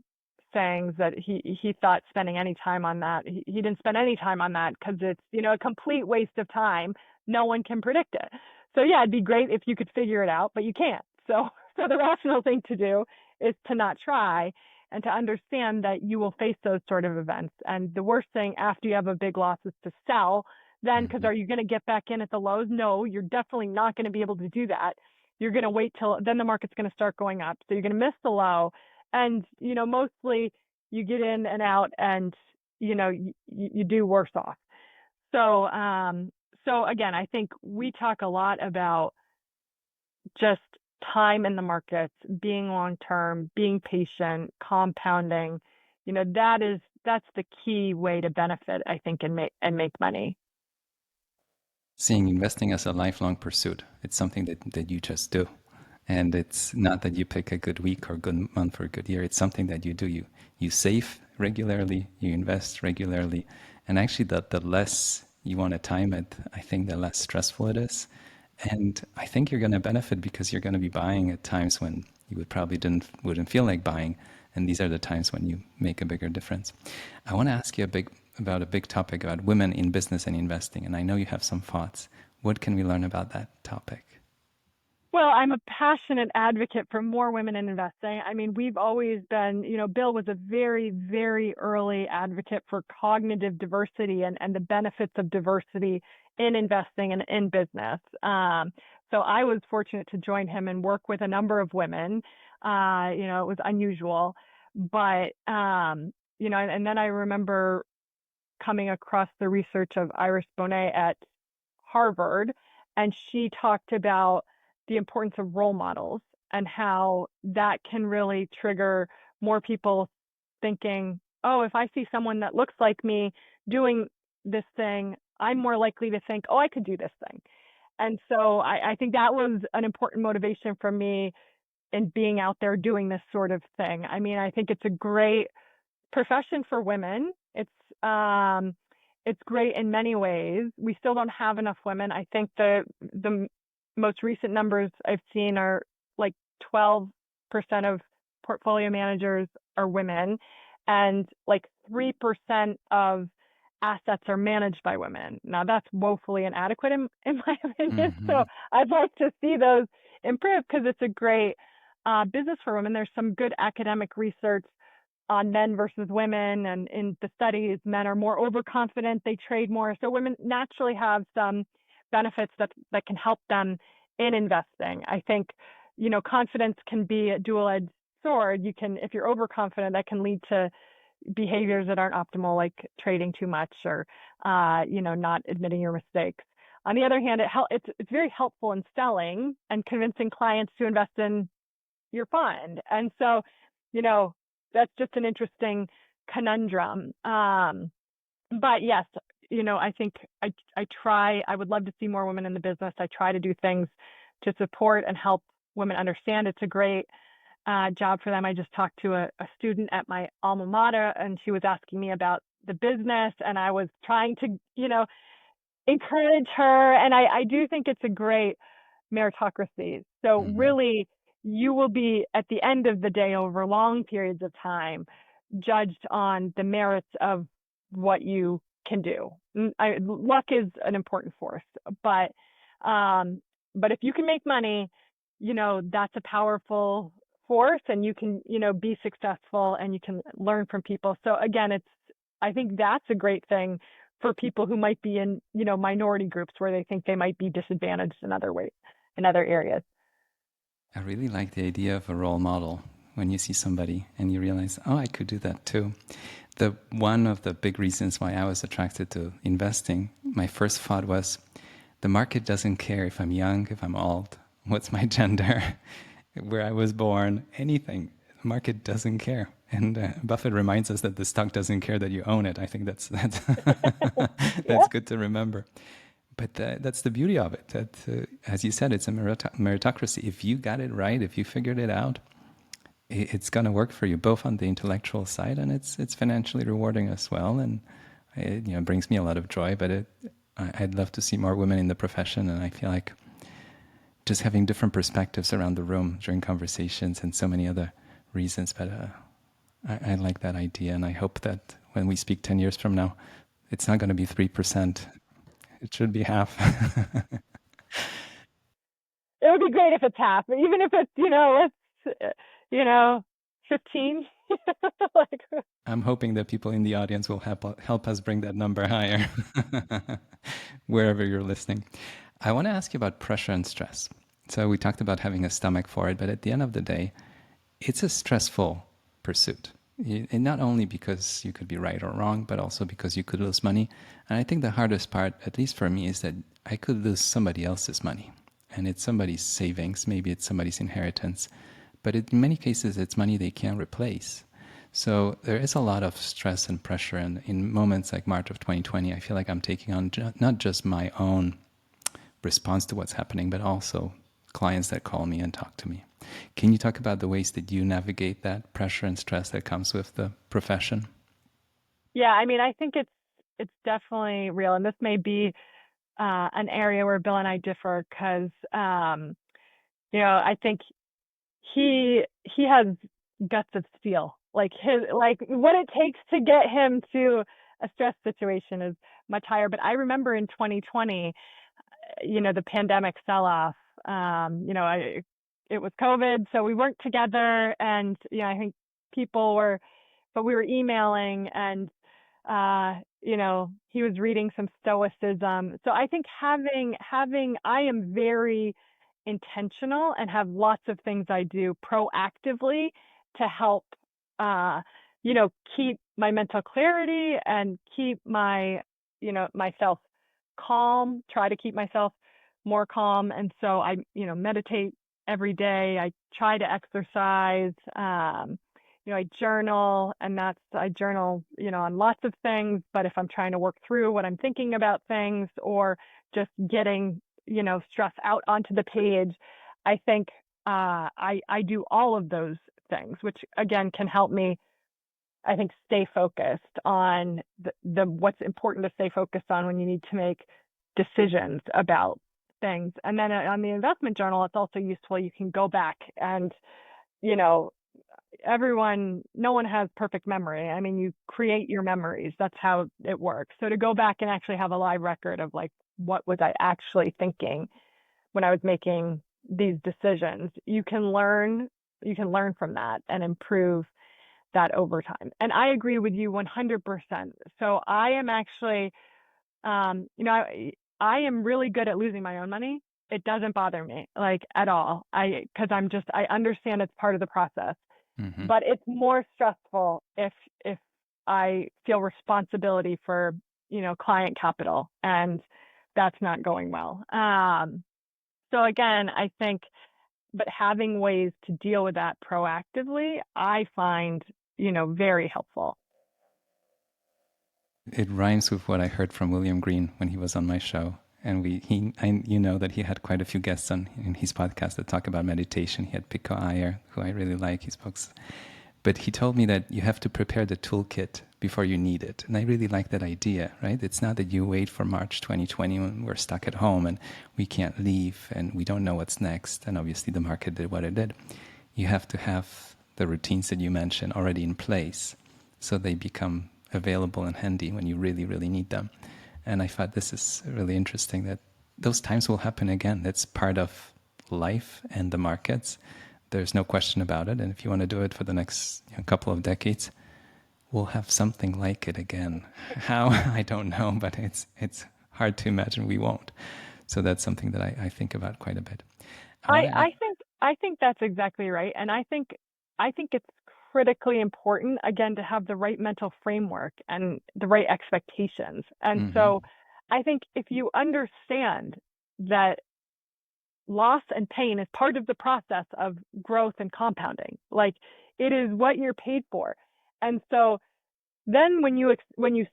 sayings that he thought spending any time on that, he didn't spend any time on that because it's, a complete waste of time. No one can predict it. So yeah, it'd be great if you could figure it out, but you can't. So the rational thing to do is to not try and to understand that you will face those sort of events. And the worst thing after you have a big loss is to sell then, because are you going to get back in at the lows? No, you're definitely not going to be able to do that. You're going to wait till then the market's going to start going up. So you're going to miss the low. And, mostly you get in and out and, you do worse off. So again, I think we talk a lot about just time in the markets, being long-term, being patient, compounding. That's the key way to benefit, I think, and make money. Seeing investing as a lifelong pursuit. It's something that you just do. And it's not that you pick a good week or good month or a good year. It's something that you do. You save regularly, you invest regularly. And actually, the less you want to time it, I think the less stressful it is. And I think you're going to benefit because you're going to be buying at times when you would probably wouldn't feel like buying. And these are the times when you make a bigger difference. I want to ask you about a big topic about women in business and investing. And I know you have some thoughts. What can we learn about that topic? Well, I'm a passionate advocate for more women in investing. I mean, we've always been, Bill was a very, very early advocate for cognitive diversity and the benefits of diversity in investing and in business. So I was fortunate to join him and work with a number of women. It was unusual, but and then I remember coming across the research of Iris Bonet at Harvard, and she talked about the importance of role models and how that can really trigger more people thinking, oh, if I see someone that looks like me doing this thing, I'm more likely to think, oh, I could do this thing. And so I think that was an important motivation for me in being out there doing this sort of thing. I mean, I think it's a great profession for women. It's great in many ways. We still don't have enough women. I think the most recent numbers I've seen are like 12% of portfolio managers are women, and like 3% of assets are managed by women. Now that's woefully inadequate in my opinion. Mm-hmm. So I'd like to see those improve because it's a great business for women. There's some good academic research on men versus women, and in the studies, men are more overconfident, they trade more. So women naturally have some benefits that can help them in investing. I think, confidence can be a dual-edged sword. If you're overconfident, that can lead to behaviors that aren't optimal, like trading too much or, not admitting your mistakes. On the other hand, it's very helpful in selling and convincing clients to invest in your fund. And so, that's just an interesting conundrum. But yes, I think I would love to see more women in the business. I try to do things to support and help women understand it's a great job for them. I just talked to a student at my alma mater, and she was asking me about the business, and I was trying to, encourage her. And I do think it's a great meritocracy. So Mm-hmm. really, you will be at the end of the day over long periods of time judged on the merits of what you can do. Luck is an important force, but if you can make money, that's a powerful force, and you can be successful, and you can learn from people. So again, I think that's a great thing for people who might be in minority groups where they think they might be disadvantaged in other areas. I really like the idea of a role model when you see somebody and you realize, oh, I could do that too. One of the big reasons why I was attracted to investing, my first thought was, the market doesn't care if I'm young, if I'm old, what's my gender, where I was born, anything. The market doesn't care. And Buffett reminds us that the stock doesn't care that you own it. I think that's Yeah. that's good to remember. But that's the beauty of it. That, as you said, it's a meritocracy. If you got it right, if you figured it out, it's going to work for you, both on the intellectual side, and it's financially rewarding as well. And it brings me a lot of joy. But I'd love to see more women in the profession, and I feel like just having different perspectives around the room during conversations and so many other reasons. But I like that idea, and I hope that when we speak 10 years from now, it's not going to be 3%. It should be half. It would be great if it's half, even if it's, let's, 15. Like, I'm hoping that people in the audience will help us bring that number higher, wherever you're listening. I want to ask you about pressure and stress. So we talked about having a stomach for it, but at the end of the day, it's a stressful pursuit. And not only because you could be right or wrong, but also because you could lose money. And I think the hardest part, at least for me, is that I could lose somebody else's money. And it's somebody's savings, maybe it's somebody's inheritance. But in many cases, it's money they can't replace. So there is a lot of stress and pressure. And in moments like March of 2020, I feel like I'm taking on not just my own response to what's happening, but also clients that call me and talk to me. Can you talk about the ways that you navigate that pressure and stress that comes with the profession? yeah, I mean, I think it's definitely real, and this may be an area where Bill and I differ because, I think he has guts of steel. Like what it takes to get him to a stress situation is much higher. But I remember in 2020, the pandemic sell off. It was COVID, so we weren't together, and I think people were, but we were emailing, and He was reading some stoicism. So I think I am very intentional and have lots of things I do proactively to help, uh, keep my mental clarity and keep myself calm, try to keep myself more calm. And so I, meditate every day. I try to exercise. I journal, and I journal, on lots of things. But if I'm trying to work through what I'm thinking about things or just getting, stress out onto the page, I think I do all of those things, which again can help me, I think, stay focused on the what's important to stay focused on when you need to make decisions about things. And then on the investment journal, it's also useful. You can go back and, you know, no one has perfect memory. I mean, you create your memories. That's how it works. So to go back and actually have a live record of like, what was I actually thinking when I was making these decisions? You can learn from that and improve that over time. And I agree with you 100%. So I am actually, I am really good at losing my own money. It doesn't bother me like at all. Because I understand it's part of the process. Mm-hmm. But it's more stressful if I feel responsibility for, client capital, and that's not going well. So again, I think, but having ways to deal with that proactively, I find, very helpful. It rhymes with what I heard from William Green when he was on my show. And you know that he had quite a few guests in his podcast that talk about meditation. He had Pico Iyer, who I really like, his books. But he told me that you have to prepare the toolkit before you need it. And I really like that idea, right? It's not that you wait for March 2020 when we're stuck at home and we can't leave and we don't know what's next. And obviously the market did what it did. You have to have the routines that you mentioned already in place so they become available and handy when you really, really need them. And I thought this is really interesting that those times will happen again. That's part of life and the markets. There's no question about it. And if you want to do it for the next couple of decades, we'll have something like it again. How? I don't know, but it's hard to imagine we won't. So that's something that I think about quite a bit. I think that's exactly right. And I think it's critically important, again, to have the right mental framework and the right expectations. And so I think if you understand that loss and pain is part of the process of growth and compounding, like it is what you're paid for. And so then when you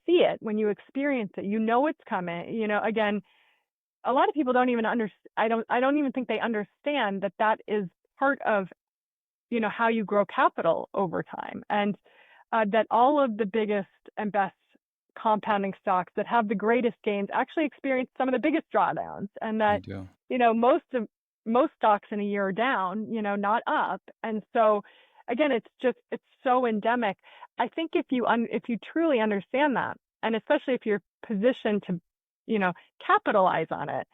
see it, when you experience it, it's coming. Again, a lot of people don't even understand. I don't even think they understand that is part of how you grow capital over time, and that all of the biggest and best compounding stocks that have the greatest gains actually experience some of the biggest drawdowns, and that most stocks in a year are down, not up. And so again, it's so endemic. I think if you truly understand that, and especially if you're positioned to capitalize on it,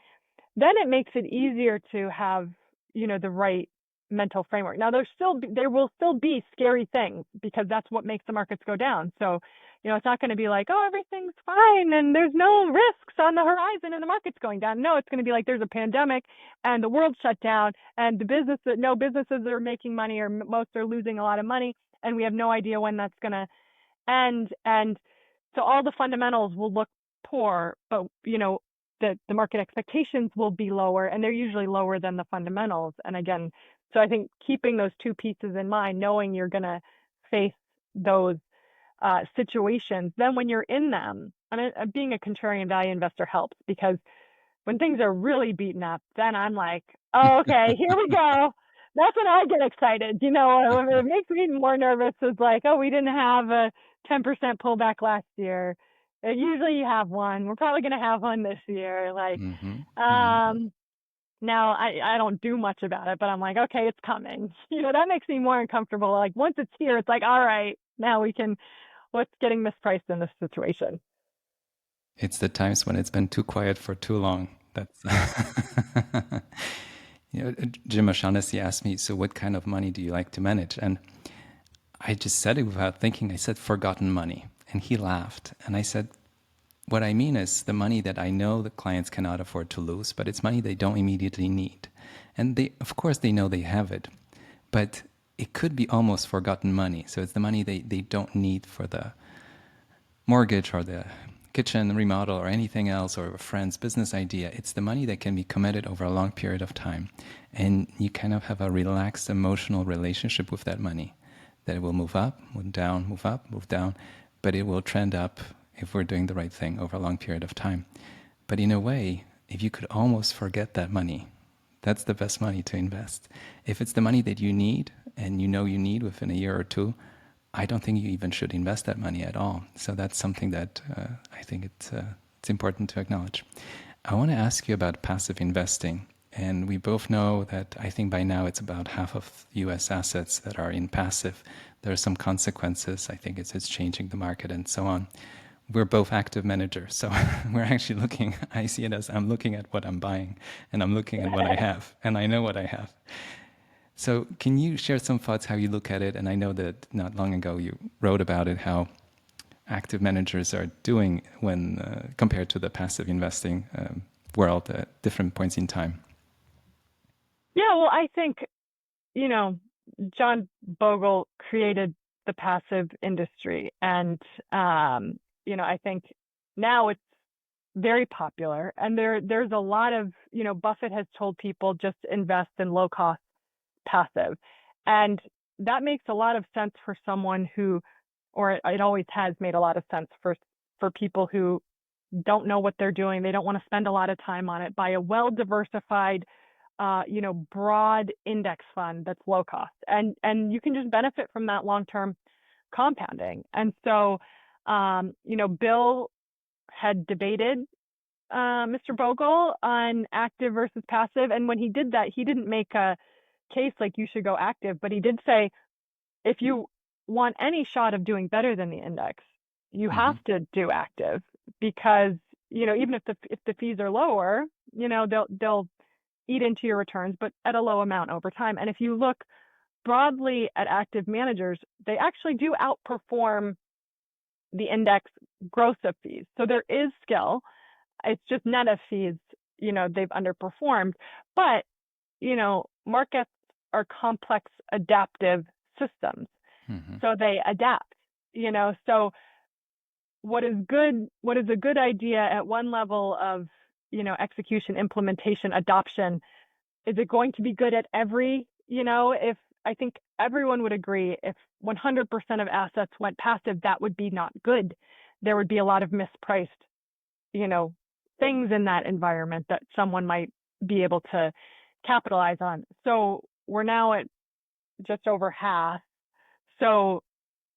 then it makes it easier to have the right mental framework. Now there will still be scary things, because that's what makes the markets go down. So it's not going to be like, oh, everything's fine and there's no risks on the horizon and the market's going down. No, it's going to be like there's a pandemic and the world shut down and no businesses are making money, or most are losing a lot of money, and we have no idea when that's going to end. And so all the fundamentals will look poor, but the market expectations will be lower, and they're usually lower than the fundamentals. And again, so I think keeping those two pieces in mind, knowing you're going to face those situations, then when you're in them, and being a contrarian value investor helps, because when things are really beaten up, then I'm like, oh, okay, here we go. That's when I get excited. What makes me more nervous is like, oh, we didn't have a 10% pullback last year. Usually you have one. We're probably going to have one this year. Like, now I don't do much about it, but I'm like, okay, it's coming. That makes me more uncomfortable. Like once it's here, it's like, all right, now what's getting mispriced in this situation? It's the times when it's been too quiet for too long. That's Jim O'Shaughnessy asked me, so what kind of money do you like to manage? And I just said it without thinking. I said forgotten money. And he laughed. And I said, what I mean is the money that I know the clients cannot afford to lose, but it's money they don't immediately need. And they, of course, they know they have it, but it could be almost forgotten money. So it's the money they don't need for the mortgage or the kitchen remodel or anything else, or a friend's business idea. It's the money that can be committed over a long period of time. And you kind of have a relaxed emotional relationship with that money, that it will move up, move down, move up, move down, but it will trend up if we're doing the right thing over a long period of time. But in a way, if you could almost forget that money, that's the best money to invest. If it's the money that you need and you know you need within a year or two, I don't think you even should invest that money at all. So that's something that I think it's important to acknowledge. I want to ask you about passive investing. And we both know that I think by now it's about half of US assets that are in passive. There are some consequences. I think it's changing the market and so on. We're both active managers. So we're actually looking, I see it as I'm looking at what I'm buying and I'm looking at what I have and I know what I have. So can you share some thoughts how you look at it? And I know that not long ago you wrote about it, how active managers are doing when compared to the passive investing world at different points in time. Yeah, well, I think, John Bogle created the passive industry. And, I think now it's very popular. And there's a lot of, Buffett has told people just invest in low cost passive. And that makes a lot of sense for someone who, or it always has made a lot of sense for people who don't know what they're doing. They don't want to spend a lot of time on it. Buy a well-diversified, broad index fund that's low cost. And you can just benefit from that long-term compounding. And so, Bill had debated Mr. Bogle on active versus passive. And when he did that, he didn't make a case like you should go active, but he did say, if you want any shot of doing better than the index, you have to do active, because, even if the fees are lower, they'll eat into your returns, but at a low amount over time. And if you look broadly at active managers, they actually do outperform the index gross of fees. So there is skill. It's just net of fees, they've underperformed. But, markets are complex adaptive systems. So they adapt, so what is a good idea at one level of, execution, implementation, adoption, is it going to be good at every, if I think everyone would agree, if 100% of assets went passive, that would be not good. There would be a lot of mispriced, things in that environment that someone might be able to capitalize on. So we're now at just over half. So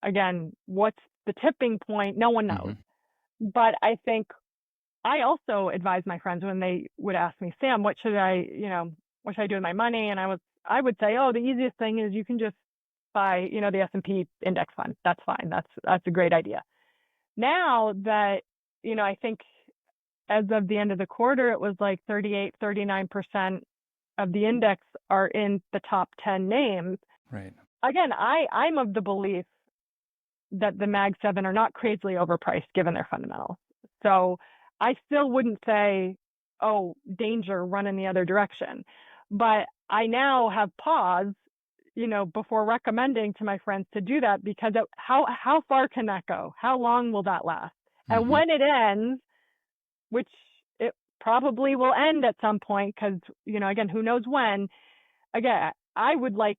again, what's the tipping point? No one knows. But I think I also advise my friends when they would ask me, Sam, what should I do with my money? And I would say, the easiest thing is you can just buy, the S&P index fund. That's fine. That's a great idea. Now that, I think as of the end of the quarter, it was like 38, 39% of the index are in the top 10 names. Right. Again, I'm of the belief that the Mag 7 are not crazily overpriced given their fundamentals. So I still wouldn't say, danger, run in the other direction. But I now have paused, before recommending to my friends to do that, because how far can that go? How long will that last? And when it ends, which it probably will end at some point, because, again, who knows when, again, I would like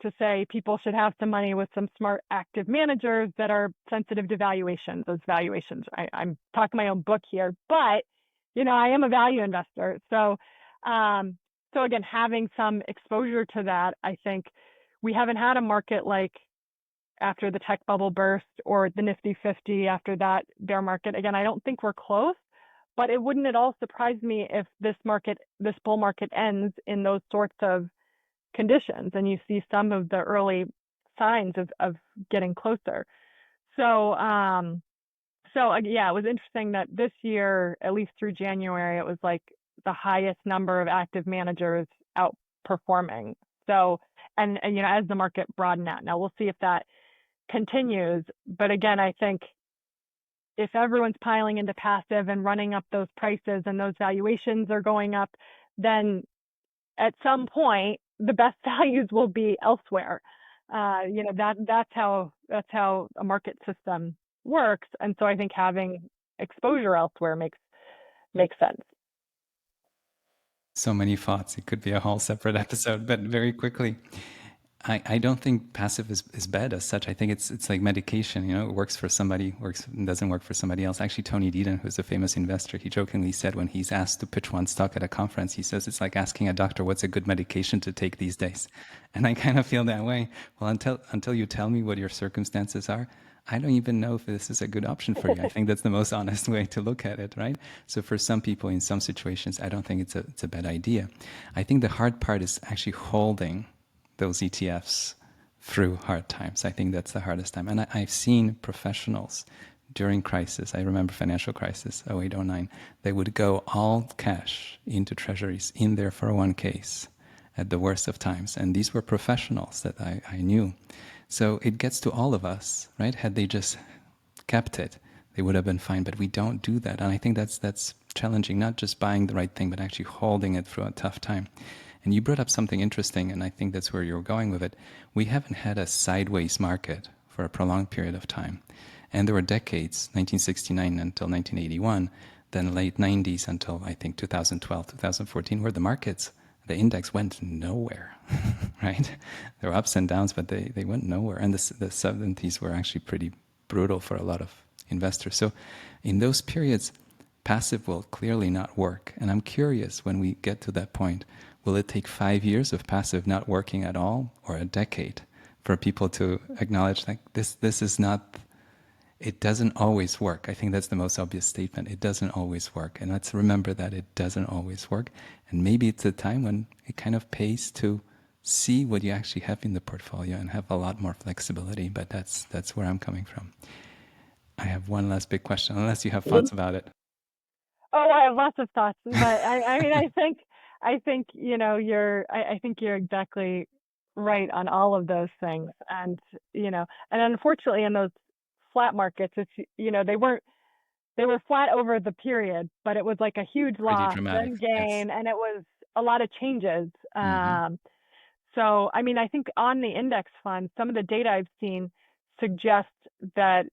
to say people should have some money with some smart active managers that are sensitive to valuations. Those valuations, I'm talking my own book here, but, I am a value investor. So again, having some exposure to that, I think we haven't had a market like after the tech bubble burst or the Nifty 50 after that bear market. Again, I don't think we're close, but it wouldn't at all surprise me if this bull market ends in those sorts of conditions, and you see some of the early signs of getting closer. So yeah, it was interesting that this year, at least through January, it was like the highest number of active managers outperforming. So, and as the market broadened out, now we'll see if that continues. But again, I think if everyone's piling into passive and running up those prices and those valuations are going up, then at some point the best values will be elsewhere. That's how a market system works. And so I think having exposure elsewhere makes sense. So many thoughts. It could be a whole separate episode, but very quickly. I don't think passive is bad as such. I think it's like medication. It works for somebody, doesn't work for somebody else. Actually, Tony Deaton, who's a famous investor, he jokingly said when he's asked to pitch one stock at a conference, he says it's like asking a doctor what's a good medication to take these days. And I kind of feel that way. Well, until you tell me what your circumstances are, I don't even know if this is a good option for you. I think that's the most honest way to look at it, right? So for some people in some situations, I don't think it's a bad idea. I think the hard part is actually holding those ETFs through hard times. I think that's the hardest time. And I've seen professionals during crisis, I remember financial crisis, 08, 09, they would go all cash into treasuries in their 401ks at the worst of times. And these were professionals that I knew. So it gets to all of us, right? Had they just kept it, they would have been fine. But we don't do that. And I think that's challenging, not just buying the right thing, but actually holding it through a tough time. And you brought up something interesting, and I think that's where you're going with it. We haven't had a sideways market for a prolonged period of time. And there were decades, 1969 until 1981, then late 90s until, I think, 2012, 2014, where the index went nowhere, right? There were ups and downs, but they went nowhere. And the 70s were actually pretty brutal for a lot of investors. So in those periods, passive will clearly not work. And I'm curious, when we get to that point, will it take 5 years of passive not working at all, or a decade, for people to acknowledge like this is not, it doesn't always work. I think that's the most obvious statement. It doesn't always work. And let's remember that it doesn't always work. And maybe it's a time when it kind of pays to see what you actually have in the portfolio and have a lot more flexibility. But that's where I'm coming from. I have one last big question, unless you have thoughts about it. Oh, I have lots of thoughts, but I mean, I think I think you're exactly right on all of those things. And unfortunately in those flat markets, it's they were flat over the period, but it was like a huge loss, then gain, yes. And it was a lot of changes. Mm-hmm. So I mean, I think on the index fund, some of the data I've seen suggests that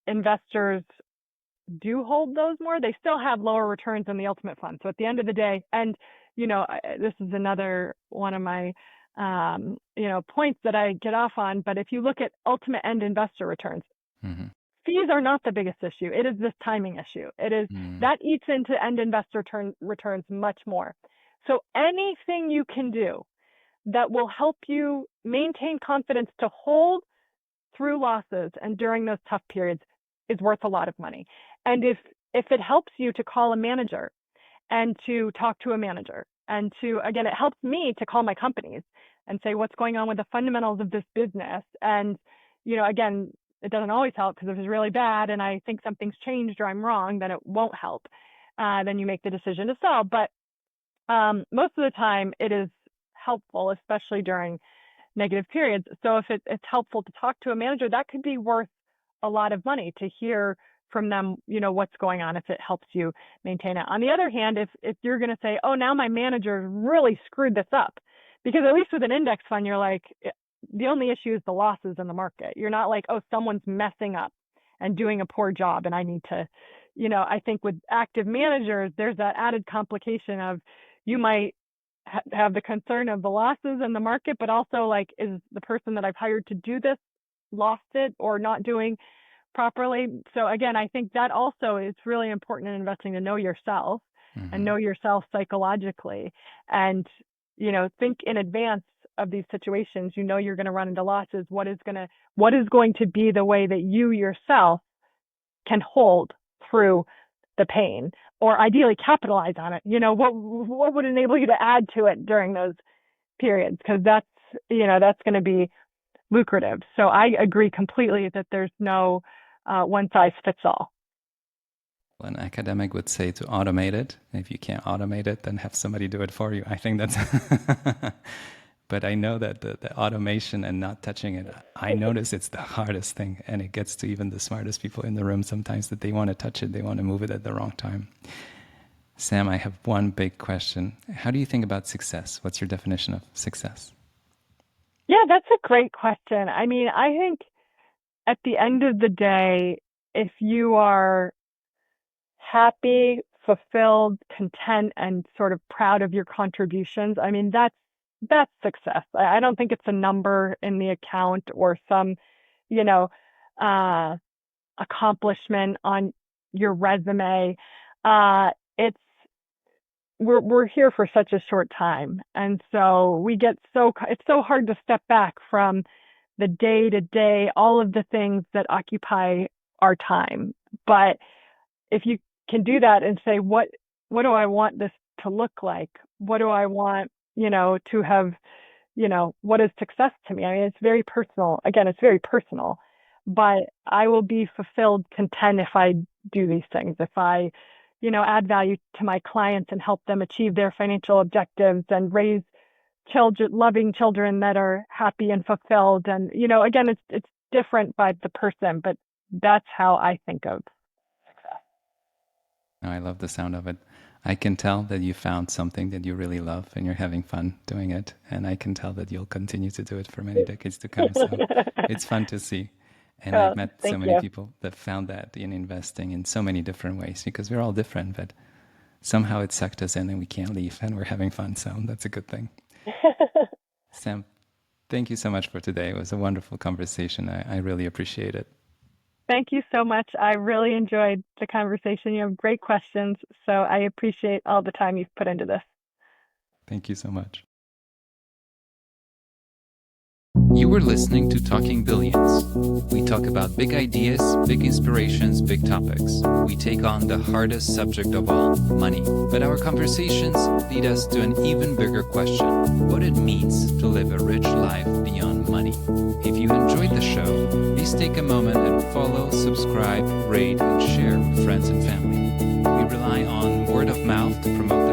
investors do hold those more. They still have lower returns than the ultimate fund. So at the end of the day, and this is another one of my points that I get off on, but if you look at ultimate end investor returns, mm-hmm. fees are not the biggest issue. It is this timing issue. It is that eats into end investor returns much more. So anything you can do that will help you maintain confidence to hold through losses and during those tough periods is worth a lot of money. And if it helps you to call a manager and to talk to a manager and to, again, it helps me to call my companies and say what's going on with the fundamentals of this business. And, again, it doesn't always help, because if it's really bad and I think something's changed or I'm wrong, then it won't help. Then you make the decision to sell. But most of the time it is helpful, especially during negative periods. So if it's helpful to talk to a manager, that could be worth a lot of money to hear from them, what's going on, if it helps you maintain it. On the other hand, if you're going to say, oh, now my manager really screwed this up, because at least with an index fund, you're like, the only issue is the losses in the market. You're not like, oh, someone's messing up and doing a poor job and I need to, I think with active managers, there's that added complication of you might have the concern of the losses in the market, but also like, is the person that I've hired to do this lost it or not doing properly? So again, I think that also is really important in investing, to know yourself mm-hmm. and know yourself psychologically, and think in advance of these situations. You're going to run into losses. What is going to be the way that you yourself can hold through the pain, or ideally capitalize on it? What would enable you to add to it during those periods? Because that's going to be lucrative. So I agree completely that there's no one size fits all. Well, an academic would say to automate it. If you can't automate it, then have somebody do it for you. I think that's But I know that the automation and not touching it, I notice it's the hardest thing. And it gets to even the smartest people in the room sometimes that they want to touch it. They want to move it at the wrong time. Sam, I have one big question. How do you think about success? What's your definition of success? Yeah, that's a great question. I mean, I think at the end of the day, if you are happy, fulfilled, content, and sort of proud of your contributions, I mean, that's success. I don't think it's a number in the account or some, you know, uh, accomplishment on your resume. It's we're here for such a short time, and so it's so hard to step back from the day to day, all of the things that occupy our time. But if you can do that and say, what do I want this to look like? What do I want, to have, what is success to me? I mean, it's very personal. Again, it's very personal, but I will be fulfilled, content if I do these things. If I, add value to my clients and help them achieve their financial objectives and raise loving children that are happy and fulfilled. And, again, it's different by the person, but that's how I think of success. Oh, I love the sound of it. I can tell that you found something that you really love and you're having fun doing it. And I can tell that you'll continue to do it for many decades to come. So it's fun to see. And I've met so many people that found that in investing in so many different ways, because we're all different, but somehow it sucked us in and we can't leave and we're having fun. So that's a good thing. Sam, thank you so much for today. It was a wonderful conversation. I really appreciate it. Thank you so much. I really enjoyed the conversation. You have great questions, so I appreciate all the time you've put into this. Thank you so much. You were listening to Talking Billions. We talk about big ideas, big inspirations, big topics. We take on the hardest subject of all, money. But our conversations lead us to an even bigger question: what it means to live a rich life beyond money. If you enjoyed the show, please take a moment and follow, subscribe, rate, and share with friends and family. We rely on word of mouth to promote the